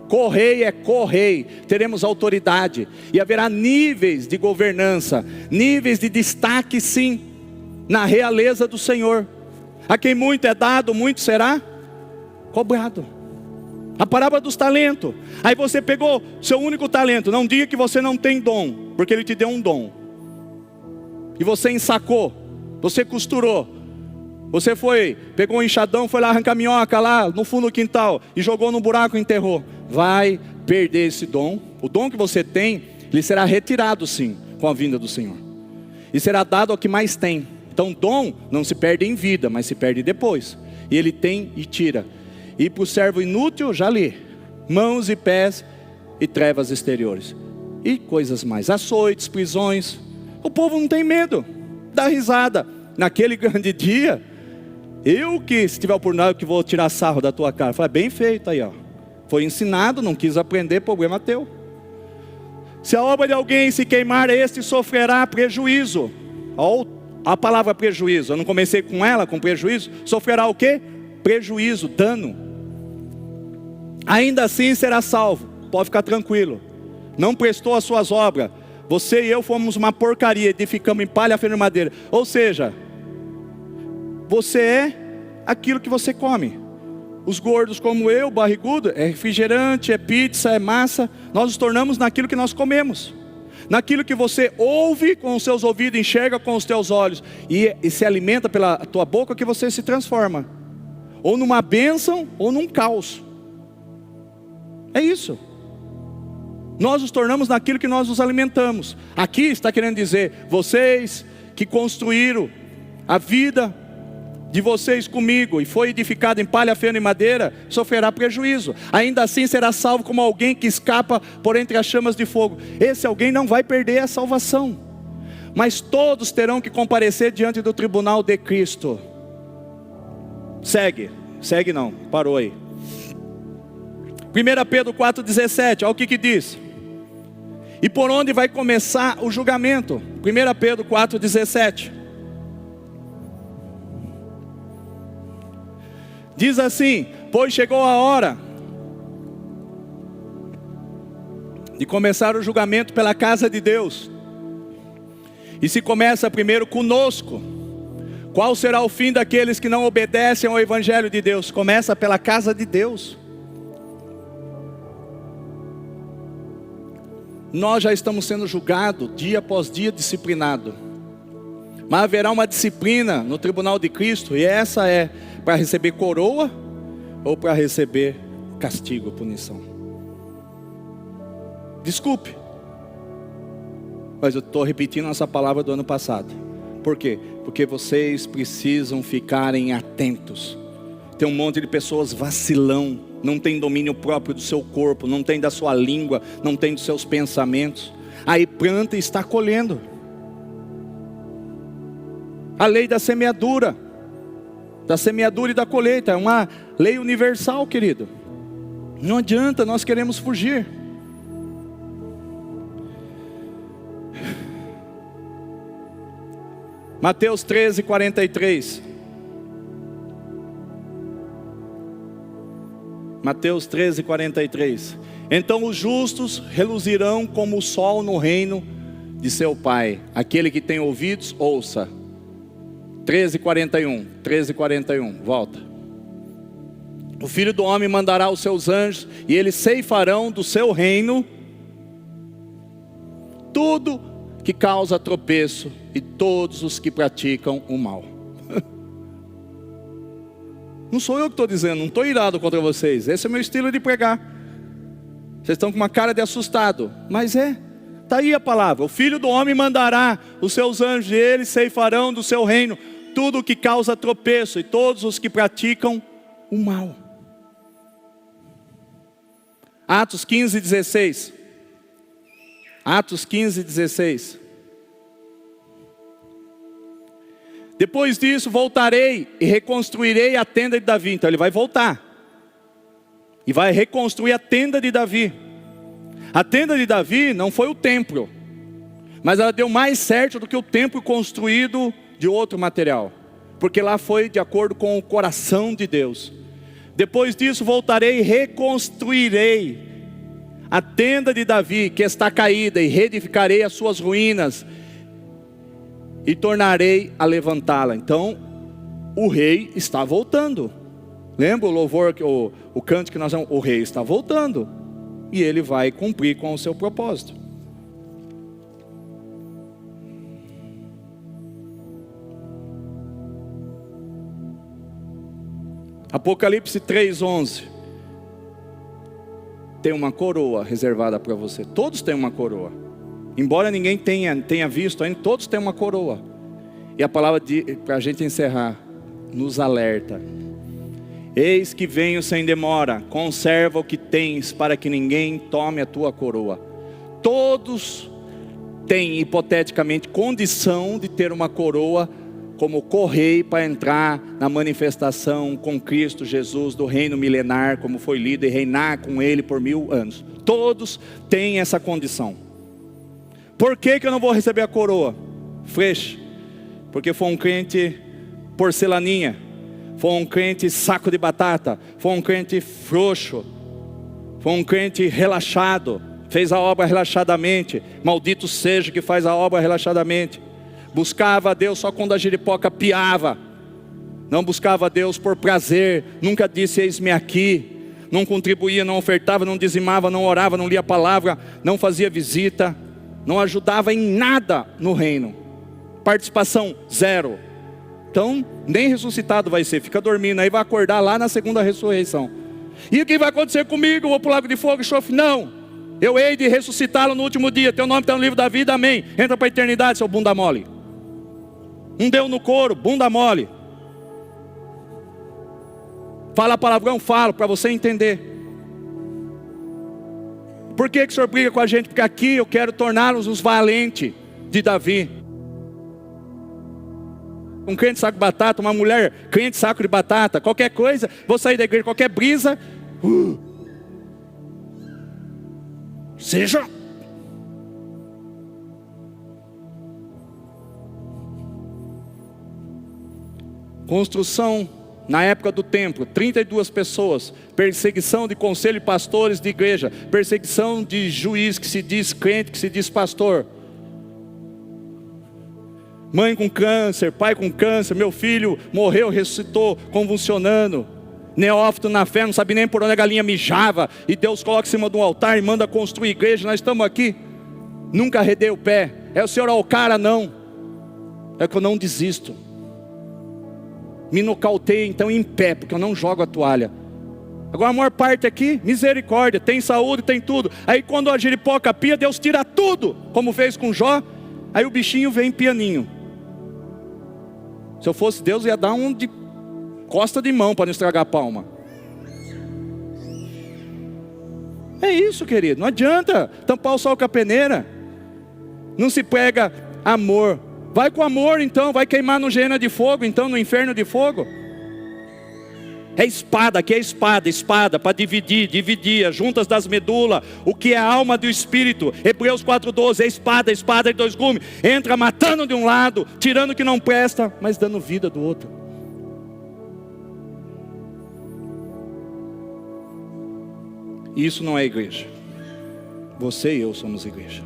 Co-rei é co-rei, teremos autoridade, e haverá níveis de governança, níveis de destaque sim, na realeza do Senhor. A quem muito é dado, muito será cobrado. A parábola dos talentos. Aí você pegou seu único talento. Não diga que você não tem dom, porque Ele te deu um dom. E você ensacou, você costurou, você pegou um enxadão, foi lá arrancar minhoca lá no fundo do quintal e jogou no buraco e enterrou. Vai perder esse dom. O dom que você tem, ele será retirado sim, com a vinda do Senhor. E será dado ao que mais tem. Então dom não se perde em vida, mas se perde depois. E Ele tem e tira. E para o servo inútil, já li, mãos e pés e trevas exteriores. E coisas mais, açoites, prisões. O povo não tem medo, dá risada. Naquele grande dia, eu que, se tiver oportunidade, que vou tirar sarro da tua cara. Falei, bem feito aí, ó. Foi ensinado, não quis aprender, problema teu. Se a obra de alguém se queimar, este sofrerá prejuízo. Olha A palavra prejuízo, eu não comecei com ela, com prejuízo. Sofrerá o quê? Prejuízo, dano. Ainda assim será salvo. Pode ficar tranquilo. Não prestou as suas obras. Você e eu fomos uma porcaria, edificamos em palha, feno e madeira. Ou seja, você é aquilo que você come. Os gordos como eu, barrigudo, é refrigerante, é pizza, é massa. Nós nos tornamos naquilo que nós comemos. Naquilo que você ouve com os seus ouvidos, enxerga com os teus olhos e se alimenta pela tua boca, que você se transforma. Ou numa bênção ou num caos. É isso. Nós nos tornamos naquilo que nós nos alimentamos. Aqui está querendo dizer, vocês que construíram a vida de vocês comigo e foi edificado em palha, feno e madeira, sofrerá prejuízo. Ainda assim será salvo como alguém que escapa por entre as chamas de fogo. Esse alguém não vai perder a salvação, mas todos terão que comparecer diante do tribunal de Cristo. Segue não, parou aí. 1 Pedro 4,17, olha o que diz. E por onde vai começar o julgamento? 1 Pedro 4,17. Diz assim: pois chegou a hora de começar o julgamento pela casa de Deus. E se começa primeiro conosco, qual será o fim daqueles que não obedecem ao Evangelho de Deus? Começa pela casa de Deus. Nós já estamos sendo julgados dia após dia, disciplinado. Mas haverá uma disciplina no tribunal de Cristo, e essa é para receber coroa ou para receber castigo, punição. Desculpe, mas eu estou repetindo essa palavra do ano passado. Por quê? Porque vocês precisam ficarem atentos. Tem um monte de pessoas vacilão, não tem domínio próprio do seu corpo, não tem da sua língua, não tem dos seus pensamentos. Aí planta e está colhendo. A lei da semeadura e da colheita é uma lei universal, querido. Não adianta, nós queremos fugir. Mateus 13:43. Mateus 13:43. Então os justos reluzirão como o sol no reino de seu Pai. Aquele que tem ouvidos, ouça. 13:41, volta. O Filho do Homem mandará os seus anjos, e eles ceifarão do seu reino tudo que causa tropeço e todos os que praticam o mal. Não sou eu que estou dizendo, não estou irado contra vocês. Esse é o meu estilo de pregar. Vocês estão com uma cara de assustado, mas está aí a palavra. O Filho do Homem mandará os seus anjos, e eles ceifarão do seu reino tudo o que causa tropeço e todos os que praticam o mal. Atos 15:16. Atos 15:16. Depois disso voltarei e reconstruirei a tenda de Davi. Então ele vai voltar e vai reconstruir a tenda de Davi. A tenda de Davi não foi o templo, mas ela deu mais certo do que o templo construído de outro material, porque lá foi de acordo com o coração de Deus. Depois disso voltarei e reconstruirei a tenda de Davi, que está caída, e reedificarei as suas ruínas, e tornarei a levantá-la. Então o rei está voltando. Lembra o louvor, o canto que nós vamos? O rei está voltando, e ele vai cumprir com o seu propósito. Apocalipse 3:11. Tem uma coroa reservada para você. Todos têm uma coroa. Embora ninguém tenha visto ainda, todos têm uma coroa. E a palavra, para a gente encerrar, nos alerta: eis que venho sem demora, conserva o que tens, para que ninguém tome a tua coroa. Todos têm hipoteticamente condição de ter uma coroa como correio para entrar na manifestação com Cristo Jesus do reino milenar, como foi lido, e reinar com Ele por 1000 anos. Todos têm essa condição. Por que eu não vou receber a coroa? Freixo, porque foi um crente porcelaninha, foi um crente saco de batata, foi um crente frouxo, foi um crente relaxado, fez a obra relaxadamente. Maldito seja que faz a obra relaxadamente. Buscava a Deus só quando a giripoca piava, não buscava a Deus por prazer, nunca disse eis-me aqui, não contribuía, não ofertava, não dizimava, não orava, não lia a palavra, não fazia visita, não ajudava em nada no reino. Participação zero. Então nem ressuscitado vai ser, fica dormindo aí, vai acordar lá na segunda ressurreição. E o que vai acontecer comigo? Eu vou para o lago de fogo e enxofre? Não, eu hei de ressuscitá-lo no último dia, teu nome está no livro da vida, amém. Entra para a eternidade, seu bunda mole. Um deu no couro, bunda mole. Fala palavrão, falo, para você entender. Por que o Senhor briga com a gente? Porque aqui eu quero torná-los os valentes de Davi. Um crente saco de batata, uma mulher crente saco de batata, qualquer coisa, vou sair da igreja, qualquer brisa, seja. Construção na época do templo, 32 pessoas, perseguição de conselho de pastores de igreja, perseguição de juiz que se diz crente, que se diz pastor. Mãe com câncer, pai com câncer, meu filho morreu, ressuscitou, convulsionando. Neófito na fé, não sabe nem por onde a galinha mijava, e Deus coloca em cima de um altar e manda construir igreja. Nós estamos aqui, nunca arredei o pé. É o Senhor ao cara? Não. É que eu não desisto. Me nocauteio então em pé, porque eu não jogo a toalha. Agora a maior parte aqui, misericórdia, tem saúde, tem tudo. Aí quando a giripoca pia, Deus tira tudo, como fez com Jó. Aí o bichinho vem pianinho. Se eu fosse Deus, ia dar um de costa de mão para não estragar a palma. É isso, querido, não adianta tampar o sol com a peneira. Não se prega amor. Vai com amor então, vai queimar no gênero de fogo, então no inferno de fogo. É espada, aqui é espada, espada para dividir as juntas das medulas, o que é a alma do espírito. Hebreus 4:12, é espada, espada de dois gumes. Entra matando de um lado, tirando o que não presta, mas dando vida do outro. Isso não é igreja. Você e eu somos igreja.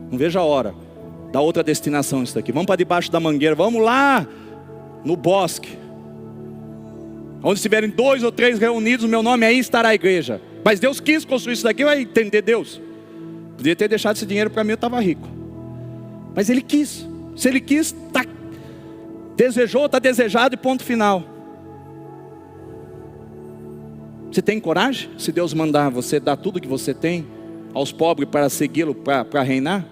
Não vejo a hora da outra destinação isso daqui. Vamos para debaixo da mangueira, vamos lá no bosque, onde estiverem 2 ou 3 reunidos, o meu nome aí estará a igreja. Mas Deus quis construir isso daqui, vai entender Deus. Podia ter deixado esse dinheiro para mim, eu estava rico. Mas Ele quis. Se Ele quis, tá, desejou, está desejado e ponto final. Você tem coragem? Se Deus mandar você dar tudo que você tem aos pobres para segui-lo, para reinar?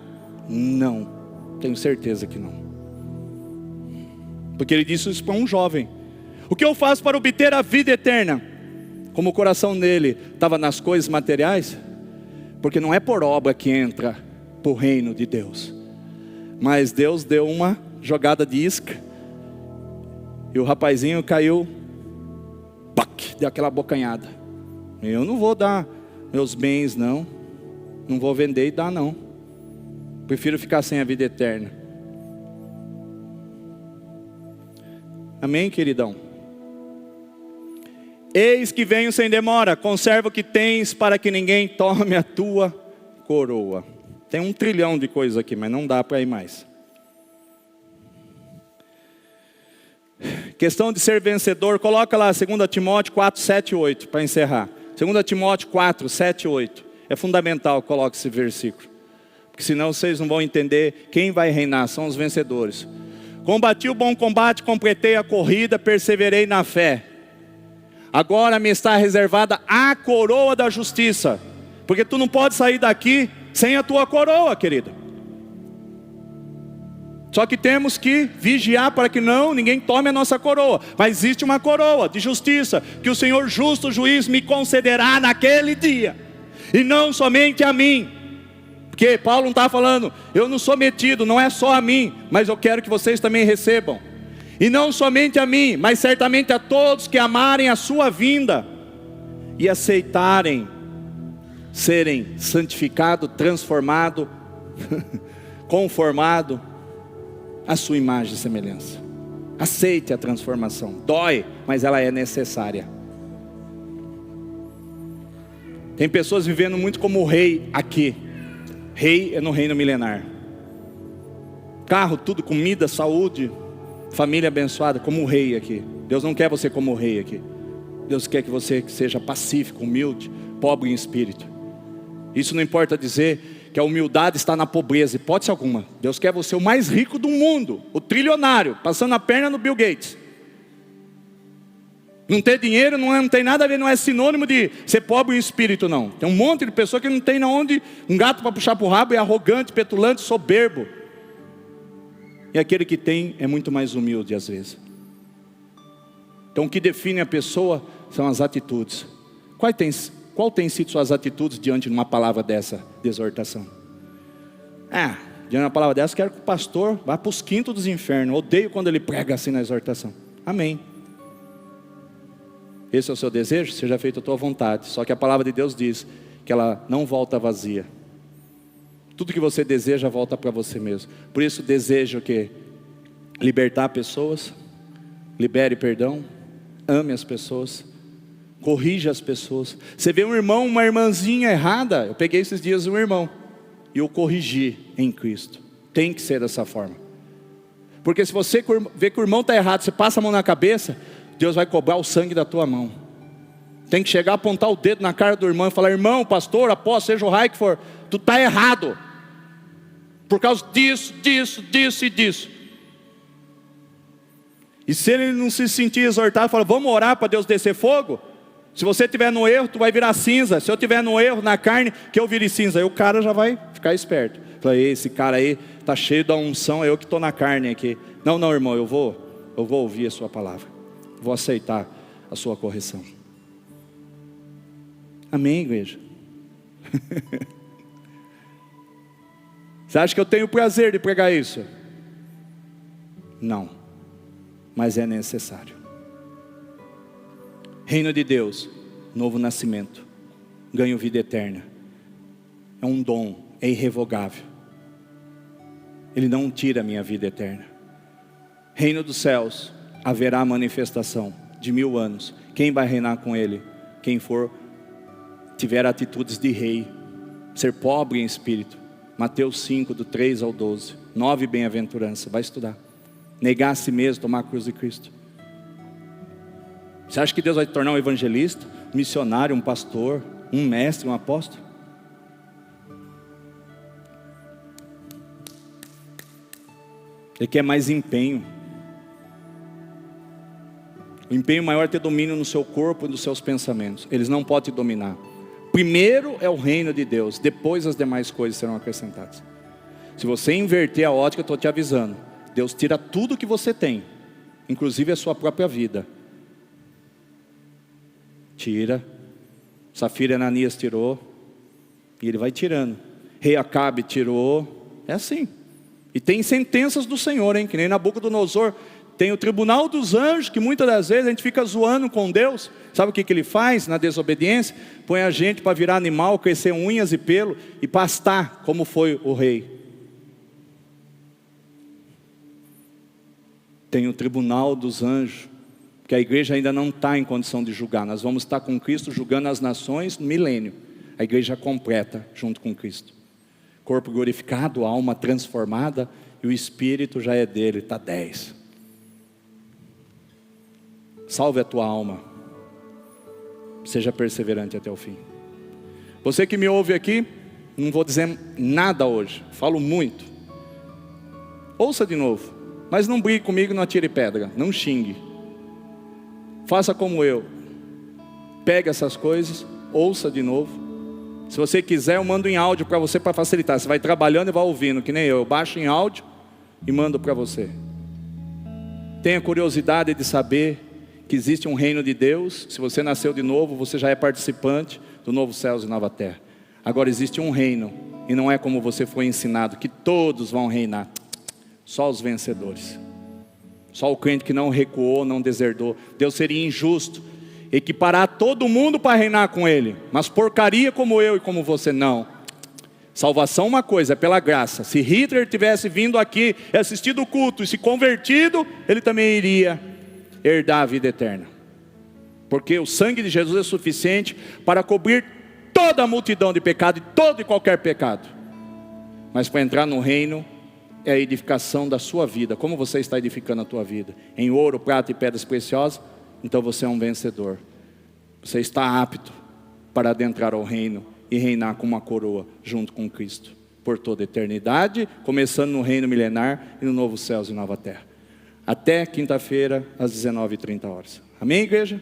Não, tenho certeza que não. Porque Ele disse isso para um jovem. O que eu faço para obter a vida eterna? Como o coração dele estava nas coisas materiais, porque não é por obra que entra para o reino de Deus. Mas Deus deu uma jogada de isca, e o rapazinho caiu, deu aquela bocanhada. Eu não vou dar meus bens não vou vender e dar não. Prefiro ficar sem a vida eterna. Amém, queridão? Eis que venho sem demora, conserva o que tens, para que ninguém tome a tua coroa. Tem 1 trilhão de coisas aqui, mas não dá para ir mais. Questão de ser vencedor, coloca lá 2 Timóteo 4, 7 e 8, para encerrar. 2 Timóteo 4, 7 e 8. É fundamental, coloque esse versículo, porque senão vocês não vão entender quem vai reinar, são os vencedores. Combati o bom combate, completei a corrida, perseverei na fé. Agora me está reservada a coroa da justiça, porque tu não pode sair daqui sem a tua coroa, querida. Só que temos que vigiar para que ninguém tome a nossa coroa. Mas existe uma coroa de justiça, que o Senhor justo juiz me concederá naquele dia. E não somente a mim. Porque Paulo não está falando, eu não sou metido, não é só a mim, mas eu quero que vocês também recebam. E não somente a mim, mas certamente a todos que amarem a sua vinda e aceitarem serem santificados, transformados, conformados à sua imagem e semelhança. Aceite a transformação. Dói, mas ela é necessária. Tem pessoas vivendo muito como o rei aqui. Rei é no reino milenar. Carro, tudo, comida, saúde, família abençoada, como o rei aqui. Deus não quer você como o rei aqui. Deus quer que você seja pacífico, humilde, pobre em espírito. Isso não importa dizer que a humildade está na pobreza, hipótese alguma. Deus quer você o mais rico do mundo, o trilionário, passando a perna no Bill Gates. Não ter dinheiro não tem nada a ver, não é sinônimo de ser pobre em espírito, não. Tem um monte de pessoa que não tem onde, um gato para puxar para o rabo, é arrogante, petulante, soberbo. E aquele que tem é muito mais humilde às vezes. Então o que define a pessoa são as atitudes. Qual tem sido suas atitudes diante de uma palavra dessa, de exortação? Diante de uma palavra dessa, quero que o pastor vá para os quintos dos infernos. Odeio quando ele prega assim na exortação. Amém. Esse é o seu desejo? Seja feita a tua vontade. Só que a palavra de Deus diz que ela não volta vazia. Tudo que você deseja volta para você mesmo. Por isso desejo que libertar pessoas, libere perdão, ame as pessoas, corrija as pessoas. Você vê um irmão, uma irmãzinha errada. Eu peguei esses dias um irmão e eu corrigi em Cristo. Tem que ser dessa forma. Porque se você vê que o irmão está errado, você passa a mão na cabeça, Deus vai cobrar o sangue da tua mão. Tem que chegar, apontar o dedo na cara do irmão e falar: irmão, pastor, apóstolo, seja o raio que for, tu está errado. Por causa disso, disso, disso e disso. E se ele não se sentir exortado, fala: vamos orar para Deus descer fogo? Se você estiver no erro, tu vai virar cinza. Se eu estiver no erro, na carne, que eu vire cinza. Aí o cara já vai ficar esperto. Fala: esse cara aí está cheio da unção, é eu que estou na carne aqui. Não, irmão, eu vou ouvir a sua palavra. Vou aceitar a sua correção. Amém, igreja? Você acha que eu tenho prazer de pregar isso? Não, mas é necessário. Reino de Deus, novo nascimento, ganho vida eterna. É um dom, é irrevogável. Ele não tira a minha vida eterna. Reino dos céus, haverá manifestação de 1000 anos. Quem vai reinar com ele? Quem tiver atitudes de rei, ser pobre em espírito. Mateus 5, do 3 ao 12, 9 bem-aventuranças, vai estudar. Negar a si mesmo, tomar a cruz de Cristo. Você acha que Deus vai te tornar um evangelista, um missionário, um pastor, um mestre, um apóstolo? Ele quer mais empenho. O empenho maior é ter domínio no seu corpo e nos seus pensamentos. Eles não podem te dominar. Primeiro é o reino de Deus, depois as demais coisas serão acrescentadas. Se você inverter a ótica, eu estou te avisando, Deus tira tudo que você tem, inclusive a sua própria vida. Tira. Safira e Ananias tirou, e ele vai tirando. Rei Acabe tirou. É assim. E tem sentenças do Senhor, hein? Que nem Nabucodonosor. Tem o tribunal dos anjos, que muitas das vezes a gente fica zoando com Deus. Sabe o que ele faz na desobediência? Põe a gente para virar animal, crescer unhas e pelo e pastar, como foi o rei. Tem o tribunal dos anjos, que a igreja ainda não está em condição de julgar. Nós vamos estar com Cristo julgando as nações no milênio. A igreja completa junto com Cristo. Corpo glorificado, alma transformada, e o espírito já é dele, está 10. Salve a tua alma. Seja perseverante até o fim. Você que me ouve aqui, não vou dizer nada hoje, falo muito. Ouça de novo, mas não brigue comigo, não atire pedra, não xingue. Faça como eu. Pegue essas coisas, ouça de novo. Se você quiser, eu mando em áudio para você, para facilitar. Você vai trabalhando e vai ouvindo, que nem eu baixo em áudio e mando para você. Tenha curiosidade de saber que existe um reino de Deus. Se você nasceu de novo, você já é participante do novo céus e nova terra. Agora existe um reino, e não é como você foi ensinado, que todos vão reinar. Só os vencedores. Só o crente que não recuou, não deserdou. Deus seria injusto equiparar todo mundo para reinar com ele, mas porcaria como eu e como você, não. Salvação uma coisa, é pela graça. Se Hitler tivesse vindo aqui, assistido o culto e se convertido, ele também iria herdar a vida eterna. Porque o sangue de Jesus é suficiente para cobrir toda a multidão de pecado, e todo e qualquer pecado. Mas para entrar no reino, é a edificação da sua vida. Como você está edificando a tua vida? Em ouro, prata e pedras preciosas? Então você é um vencedor. Você está apto para adentrar ao reino e reinar com uma coroa junto com Cristo por toda a eternidade, começando no reino milenar e no novo céus e nova terra. Até quinta-feira às 19h30. Amém, igreja?